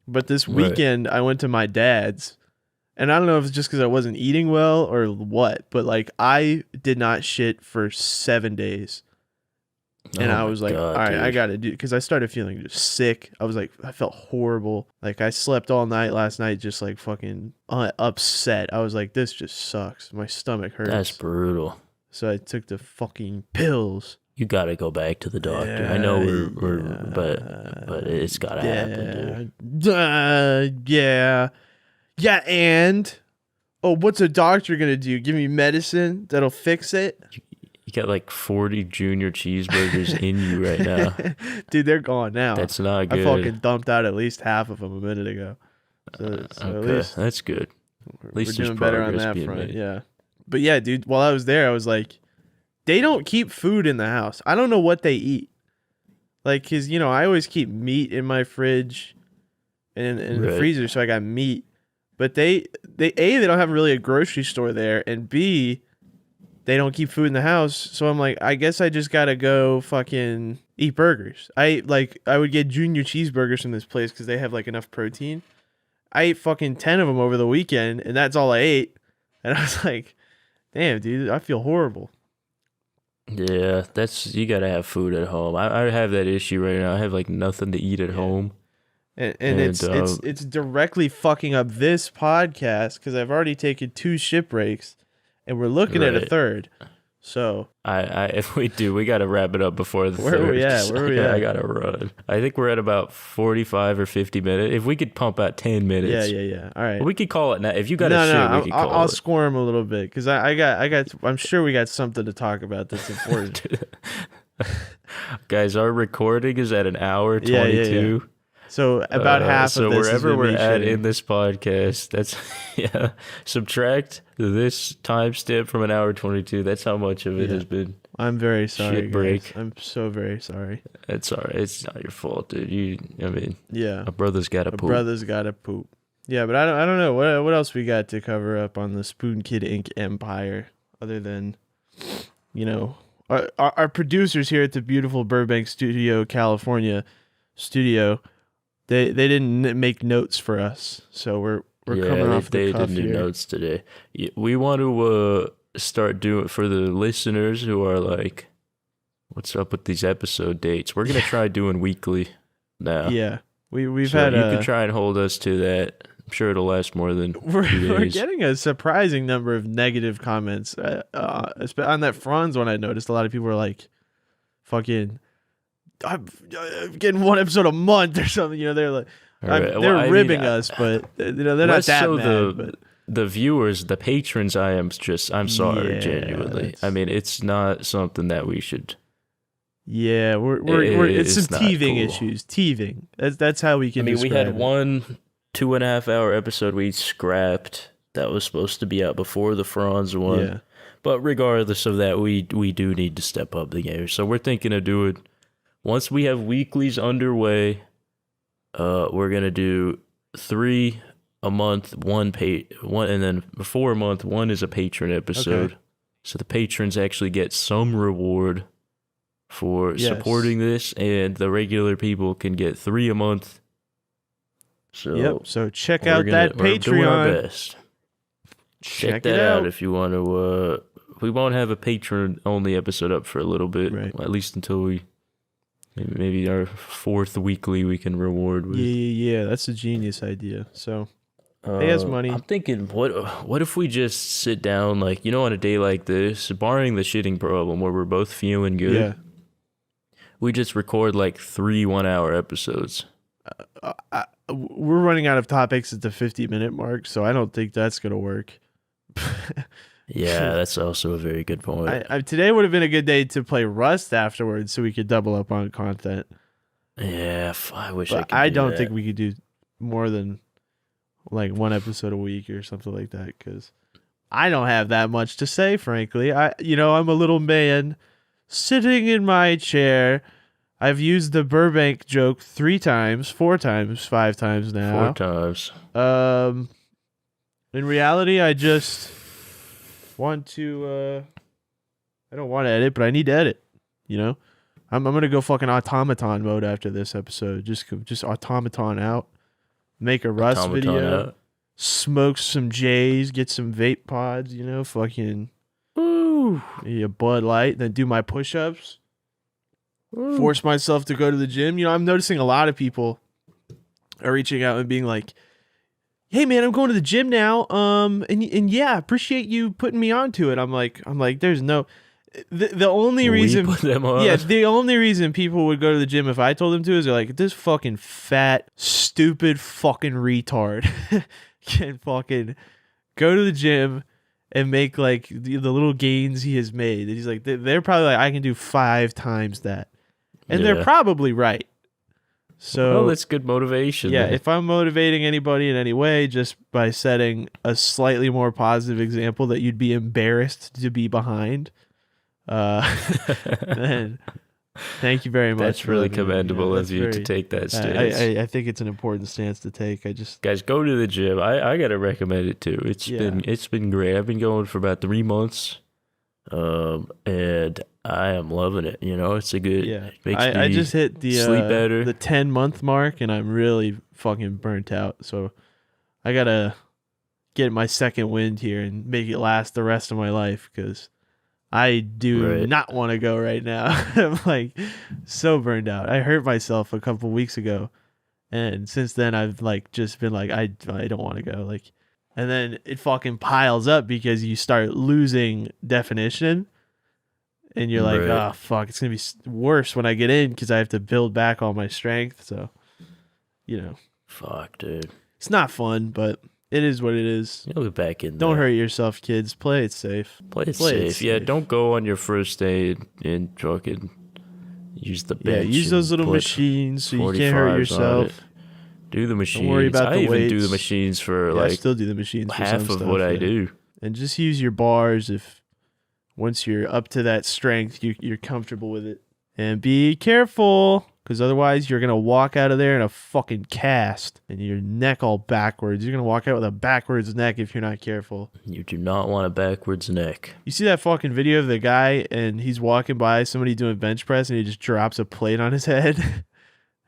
B: But this
A: Right.
B: weekend, I went to my dad's. And I don't know if it's just because I wasn't eating well or what, but like I did not shit for 7 days. And
A: Oh
B: I
A: my
B: was like,
A: God,
B: all right, I
A: dude.
B: got to do, because I started feeling just sick. I was like, I felt horrible. Like I slept all night last night, just like fucking upset. I was like, this just sucks. My stomach hurts.
A: That's brutal.
B: So I took the fucking pills.
A: You gotta go back to the doctor. I know but it's gotta happen, dude.
B: Yeah, and what's a doctor gonna do? Give me medicine that'll fix it?
A: You got like 40 junior cheeseburgers in you right now.
B: Dude, they're gone now.
A: That's not
B: I
A: good.
B: fucking dumped out at least half of them a minute ago. So at
A: Okay,
B: least
A: that's good. At least
B: we're
A: there's
B: doing better on
A: progress
B: that
A: being
B: front.
A: made.
B: Yeah. But yeah, dude, while I was there, I was like, they don't keep food in the house. I don't know what they eat. Like, cause I always keep meat in my fridge and in the
A: Right.
B: freezer, so I got meat. But they don't have really a grocery store there, and B, they don't keep food in the house. So I'm like, I guess I just gotta go fucking eat burgers. I would get junior cheeseburgers from this place because they have like enough protein. I ate fucking 10 of them over the weekend, and that's all I ate. And I was like, damn, dude, I feel horrible.
A: Yeah, you gotta have food at home. I have that issue right now. I have like nothing to eat at home.
B: And
A: And,
B: it's directly fucking up this podcast because I've already taken 2 shipbreaks, and we're looking at a
A: Right.
B: third. So
A: If we do, we gotta wrap it up before the
B: Where are
A: third.
B: we at? Where are we
A: I
B: at?
A: gotta run. I think we're at about 45 or 50 minutes. If we could pump out 10 minutes,
B: yeah. All right.
A: we could call it now. If you got
B: No,
A: a shit, we could call
B: I'll
A: it.
B: squirm a little bit because I got. I'm sure we got something to talk about that's important.
A: Guys, our recording is at an hour
B: Yeah,
A: 22.
B: So about half
A: So
B: of this is
A: wherever
B: gonna
A: we're
B: be
A: at
B: shitting.
A: in this podcast, that's subtract this timestamp from an hour 22. That's how much of it
B: Yeah.
A: has been.
B: I'm very sorry.
A: Shit break.
B: Guys. I'm so very sorry.
A: It's all right. It's not your fault, dude.
B: Yeah.
A: A brother's got to
B: A
A: poop.
B: brother's gotta poop. Yeah, but I don't know what else we got to cover up on the Spoon Kid Inc. empire other than our producers here at the beautiful Burbank Studio, California studio. They didn't make notes for us, so we're coming off
A: they
B: the cuff
A: didn't do
B: here.
A: notes today. We want to start doing for the listeners who are like, "What's up with these episode dates?" We're gonna try doing weekly now.
B: Yeah, we've
A: So
B: had
A: you could try and hold us to that. I'm sure it'll last more than 2
B: we're
A: days.
B: getting a surprising number of negative comments on that Franz one. I noticed a lot of people were like, "Fucking, I'm getting 1 episode a month or something." They're like,
A: All right.
B: they're
A: Well, I mean,
B: ribbing us, but they're not
A: less
B: that
A: so
B: mad. But
A: the viewers, the patrons, I'm sorry,
B: Yeah,
A: genuinely.
B: that's-
A: I mean, it's not something that we should.
B: yeah, we're it's some
A: It's not
B: teething
A: cool.
B: issues. Teething. That's how we can.
A: I mean, we
B: describe
A: had
B: it.
A: one 2.5 hour episode we scrapped that was supposed to be out before the Franz one.
B: Yeah.
A: But regardless of that, we do need to step up the game. So we're thinking of doing, once we have weeklies underway, we're gonna do 3 a month, one, and then before a month, 1 is a patron episode.
B: Okay.
A: So the patrons actually get some reward for
B: Yes.
A: supporting this, and the regular people can get 3 a month. So
B: Yep. So check
A: we're
B: out that
A: we're doing our
B: Patreon.
A: best.
B: Check
A: that
B: it out.
A: if you want to. We won't have a patron only episode up for a little bit,
B: Right.
A: at least until we maybe our 4th weekly we can reward with.
B: Yeah. That's a genius idea. So Pay us money.
A: I'm thinking, what if we just sit down, like, on a day like this, barring the shitting problem where we're both feeling good,
B: Yeah.
A: we just record like 3 1-hour episodes.
B: We're running out of topics at the 50-minute mark, so I don't think that's gonna work.
A: Yeah, that's also a very good point.
B: Today would have been a good day to play Rust afterwards, so we could double up on content.
A: Yeah, I wish
B: But
A: I could.
B: I
A: do
B: don't
A: that.
B: think we could do more than like 1 episode a week or something like that, because I don't have that much to say, frankly. I'm a little man sitting in my chair. I've used the Burbank joke 3 times, 4 times, 5 times now.
A: 4 times.
B: In reality, I just want to. I don't want to edit, but I need to edit. I'm gonna go fucking automaton mode after this episode. Just automaton out. Make a Rust
A: Automaton
B: video.
A: out.
B: Smoke some J's. Get some vape pods. Fucking.
A: Woo.
B: A Bud Light. Then do my push-ups. Force myself to go to the gym. I'm noticing a lot of people are reaching out and being like, "Hey man, I'm going to the gym now. And yeah, appreciate you putting me onto it." I'm like, there's no the only reason
A: We put them on.
B: Yeah, the only reason people would go to the gym if I told them to is they're like, this fucking fat, stupid fucking retard can fucking go to the gym and make like the little gains he has made. And he's like, they're probably like, I can do 5 times that. And they're probably right. So
A: that's good motivation.
B: Yeah,
A: man.
B: if I'm motivating anybody in any way just by setting a slightly more positive example that you'd be embarrassed to be behind, then thank you very much.
A: That's really commendable of you to take that stance.
B: I think it's an important stance to take.
A: Guys, go to the gym. I gotta recommend it too. It's been great. I've been going for about 3 months, and I am loving it. It's a good.
B: Yeah,
A: makes
B: I
A: me
B: just hit the
A: sleep better.
B: the 10-month mark, and I'm really fucking burnt out. So I gotta get my second wind here and make it last the rest of my life, because I do not want to go right now. I'm like so burned out. I hurt myself a couple weeks ago, and since then I've like just been like I don't want to go. Like, and then it fucking piles up because you start losing definition, and you're like, oh fuck, it's gonna be worse when I get in because I have to build back all my strength. So,
A: fuck, dude,
B: it's not fun, but it is what it is.
A: You'll get back in.
B: Don't hurt yourself, kids. Play it safe.
A: Play it safe. Yeah, don't go on your first day and fucking use the bench.
B: Yeah, use those little machines so you can't hurt yourself.
A: Do the machines.
B: Don't worry about the
A: I even
B: weights.
A: do the machines for
B: I still do the machines for
A: half
B: some
A: of
B: stuff,
A: what I do.
B: And just use your bars if once you're up to that strength, you're comfortable with it. And be careful, because otherwise you're going to walk out of there in a fucking cast and your neck all backwards. You're going to walk out with a backwards neck if you're not careful.
A: You do not want a backwards neck.
B: You see that fucking video of the guy and he's walking by somebody doing bench press and he just drops a plate on his head?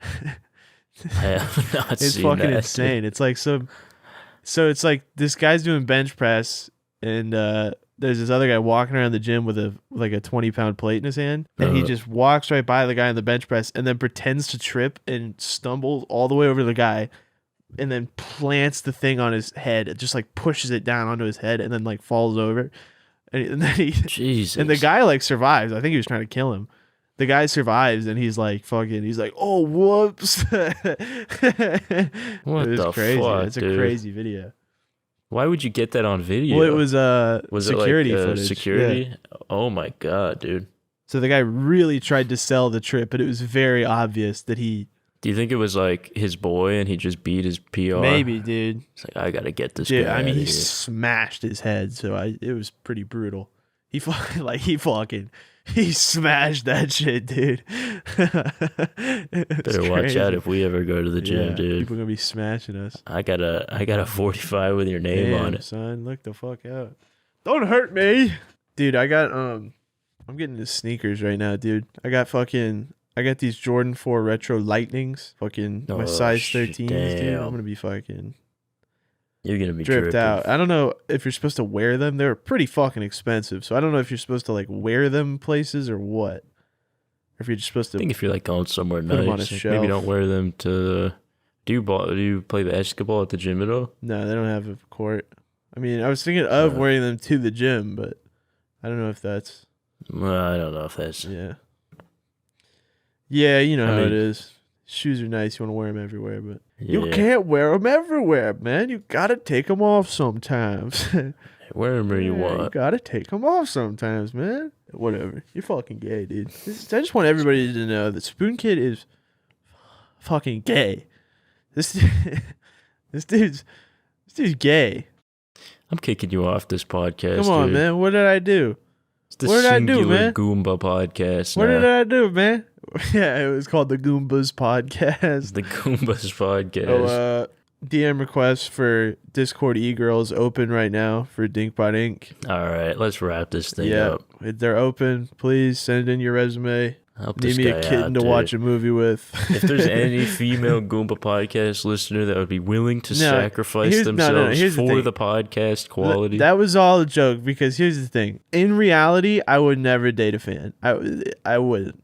A: I have not
B: It's
A: seen
B: fucking
A: that.
B: insane. It's like so it's like this guy's doing bench press and there's this other guy walking around the gym with a 20-pound plate in his hand, and he just walks right by the guy on the bench press and then pretends to trip and stumbles all the way over to the guy and then plants the thing on his head. It just like pushes it down onto his head and then like falls over. And then
A: Jesus.
B: And the guy like survives. I think he was trying to kill him. The guy survives and he's like, oh, whoops.
A: What the
B: crazy.
A: fuck,
B: It's a
A: dude?
B: crazy video.
A: Why would you get that on video?
B: Well, it was
A: security
B: security footage.
A: Security?
B: Yeah.
A: Oh my god, dude.
B: So the guy really tried to sell the trip, but it was very obvious that he...
A: Do you think it was like his boy and he just beat his PR?
B: Maybe, dude.
A: It's like, I gotta get this
B: Dude,
A: guy.
B: I mean,
A: outta
B: he
A: here.
B: smashed his head, so it was pretty brutal. He smashed that shit, dude.
A: Better watch out if we ever go to the gym, dude.
B: People are gonna be smashing us.
A: I got a 45 with your name on it.
B: Son, look the fuck out. Don't hurt me. Dude, I'm getting the sneakers right now, dude. I got these Jordan 4 Retro Lightnings. Fucking my size 13s, dude. I'm gonna be fucking...
A: You're gonna be
B: dripped
A: tripping.
B: out. I don't know if you're supposed to wear them. They're pretty fucking expensive, so I don't know if you're supposed to like wear them places or what. Or if you're just supposed to...
A: I think if you're like going somewhere
B: put them on
A: nice,
B: a
A: like,
B: shelf.
A: maybe don't wear them to Do you play basketball at the gym at all?
B: No, they don't have a court. I mean, I was thinking of wearing them to the gym, but I don't know if that's...
A: Well, I don't know if that's...
B: Yeah. Yeah, you know
A: I
B: how
A: mean-
B: it is. Shoes are nice. You want to wear them everywhere, but you
A: Yeah.
B: can't wear them everywhere, man. You got to take them off sometimes.
A: Wear them where you
B: You
A: want.
B: got to take them off sometimes, man. Whatever. You're fucking gay, dude. I just want everybody to know that Spoon Kid is fucking gay. This dude's gay.
A: I'm kicking you off this podcast.
B: Come on,
A: dude.
B: man. What did I do?
A: It's the
B: What did I do,
A: singular
B: man?
A: Goomba podcast.
B: What
A: now.
B: did I do, man? Yeah, it was called the Goombas podcast.
A: It's the Goombas podcast.
B: Oh, DM requests for Discord e-girls open right now for Dinkbot Inc.
A: All right, let's wrap this thing
B: Yeah,
A: up.
B: they're open. Please send in your resume.
A: Help
B: Need
A: this
B: me
A: guy
B: a kitten
A: out,
B: to
A: dude.
B: watch a movie with.
A: If there's any female Goomba podcast listener that would be willing to sacrifice
B: here's
A: themselves
B: the
A: for
B: thing.
A: the podcast quality,
B: That was all a joke because here's the thing. In reality, I would never date a fan. I wouldn't.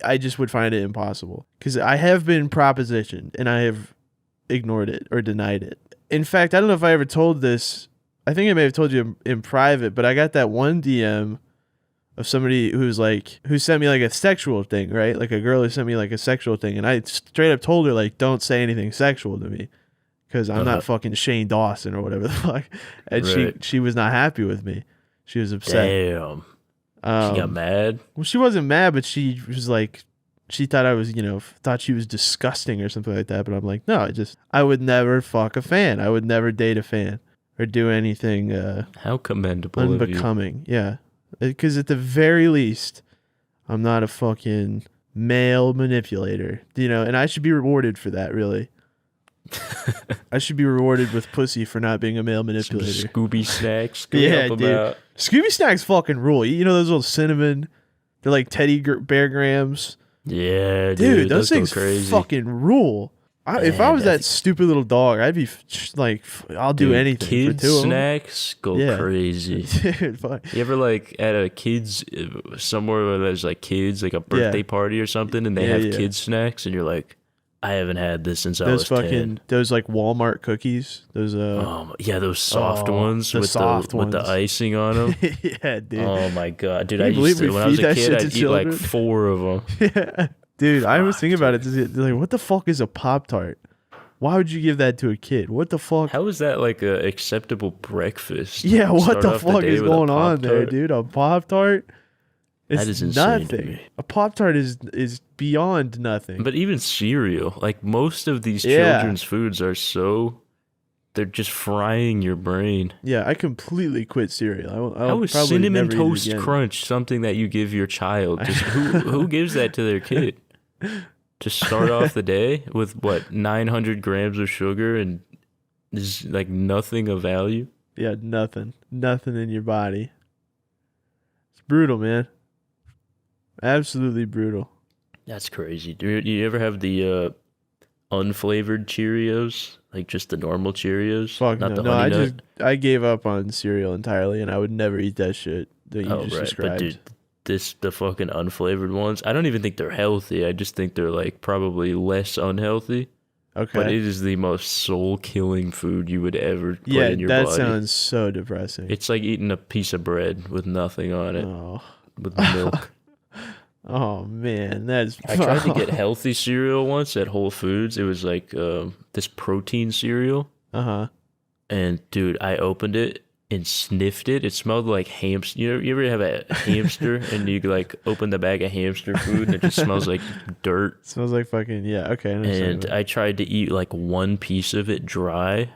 B: I just would find it impossible because I have been propositioned and I have ignored it or denied it. In fact, I don't know if I ever told this. I think I may have told you in private, but I got that one DM of somebody who sent me like a sexual thing, right? Like a girl who sent me like a sexual thing. And I straight up told her, like, don't say anything sexual to me because I'm not fucking Shane Dawson or whatever the fuck. And
A: Right.
B: she was not happy with me. She was upset.
A: damn, she got mad.
B: Well, she wasn't mad, but she was like, she thought I was, thought she was disgusting or something like that. But I'm like, no, I would never fuck a fan. I would never date a fan or do anything
A: How commendable of you.
B: unbecoming. Yeah. Because at the very least, I'm not a fucking male manipulator, and I should be rewarded for that, really. I should be rewarded with pussy for not being a male
A: Some
B: manipulator.
A: Scooby snacks.
B: Yeah,
A: Help 'em
B: dude.
A: out.
B: Scooby Snacks fucking rule. You know those little cinnamon? They're like teddy bear grams.
A: Yeah,
B: Dude,
A: those go
B: things
A: crazy.
B: fucking rule. If I
A: Man,
B: was that stupid little dog, I'd be like, I'll do
A: Dude,
B: anything
A: Kids
B: for two of them.
A: snacks go
B: Yeah.
A: crazy.
B: Dude, fuck.
A: You ever like at a kids somewhere where there's like kids, like a birthday party or something, and they
B: Yeah,
A: have
B: yeah.
A: kids snacks, and you're like, I haven't had this since I was 10.
B: Those like Walmart cookies. Those
A: Yeah, those soft
B: Oh,
A: ones
B: the
A: with
B: soft
A: with the
B: ones.
A: icing on them.
B: yeah, dude.
A: Oh my god, dude!
B: Can
A: I
B: you believe
A: used to
B: we
A: when I was
B: feed
A: a
B: that
A: kid,
B: shit
A: I'd
B: to
A: eat like
B: children?
A: 4 of them.
B: Yeah. Dude, I was
A: Fuck,
B: thinking about it. Like, what the fuck is a Pop-Tart? Why would you give that to a kid? What the fuck?
A: How is that like a acceptable breakfast?
B: Yeah, what
A: Start
B: the
A: off
B: fuck
A: day
B: is
A: with a
B: going on there,
A: Pop-Tart?
B: dude? A Pop-Tart? It's
A: That is insane to
B: nothing.
A: me.
B: A Pop-Tart is beyond nothing.
A: But even cereal, like most of these
B: Yeah.
A: children's foods are they're just frying your brain.
B: Yeah, I completely quit cereal. I'll
A: How is
B: probably
A: Cinnamon
B: never eat it
A: Toast
B: again.
A: Crunch something that you give your child? Just who gives that to their kid? Just start off the day with what 900 grams of sugar and there's like nothing of value.
B: Yeah, nothing in your body. It's brutal, man. Absolutely brutal.
A: That's crazy. Do you ever have the unflavored Cheerios, like just the normal Cheerios?
B: Fuck
A: Not
B: no.
A: the
B: No,
A: honey nut?
B: I gave up on cereal entirely, and I would never eat that shit that you
A: Oh
B: just
A: right,
B: described.
A: but dude, the fucking unflavored ones. I don't even think they're healthy. I just think they're like probably less unhealthy.
B: Okay.
A: But it is the most soul-killing food you would ever put
B: Yeah,
A: in your
B: that
A: body.
B: sounds so depressing.
A: It's like eating a piece of bread with nothing on it,
B: Oh.
A: with milk.
B: Oh man, that's.
A: I tried to get healthy cereal once at Whole Foods. It was like this protein cereal.
B: Uh-huh.
A: And dude, I opened it and sniffed it. It smelled like hamster. You ever have a hamster and you like open the bag of hamster food and it just smells like dirt?
B: Smells like fucking okay. I understand
A: And
B: that.
A: I tried to eat like one piece of it dry,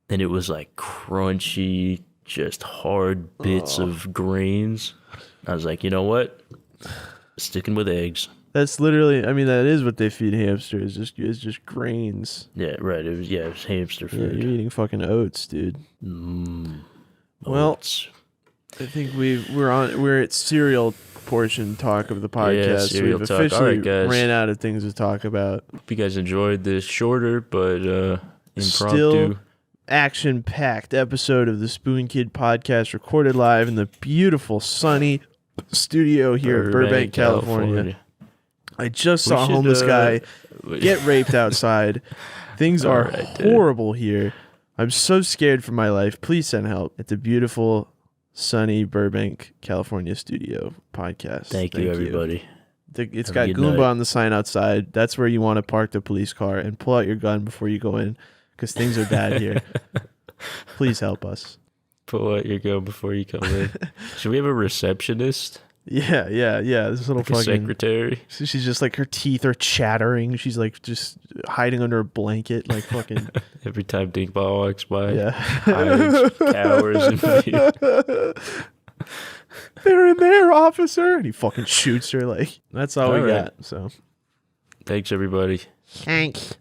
A: and it was like crunchy, just hard bits of grains. I was like, you know what? Sticking with eggs.
B: That's literally. I mean, that is what they feed hamsters. It's just grains.
A: Yeah, right. It was hamster
B: Yeah,
A: food.
B: you're eating fucking oats, dude. Well,
A: Oats.
B: I think we're at cereal portion talk of the podcast. So
A: cereal
B: we've
A: talk. All
B: officially
A: right, guys.
B: ran out of things to talk about.
A: Hope you guys enjoyed this shorter but impromptu.
B: Still action-packed episode of the Spoon Kid podcast, recorded live in the beautiful sunny studio here in Burbank, California. I just
A: We
B: saw a
A: should,
B: homeless guy get raped outside. Things are
A: Alright, dude.
B: horrible here. I'm so scared for my life. Please send help at the beautiful, sunny Burbank, California studio podcast.
A: Thank you, everybody.
B: It's
A: Have
B: got
A: a good
B: Goomba
A: night.
B: on the sign outside. That's where you want to park the police car and pull out your gun before you go in because things are bad here. Please help us.
A: Pull out your gun before you come in. Should we have a receptionist?
B: Yeah. This little
A: Like a
B: fucking
A: secretary?
B: She's just like her teeth are chattering. She's like just hiding under a blanket, like fucking.
A: Every time Dinkball walks by,
B: Yeah.
A: hides, cowers in view.
B: They're in there, officer. And he fucking shoots her. Like, that's all we
A: All right.
B: got. So,
A: Thanks, everybody.
B: thanks.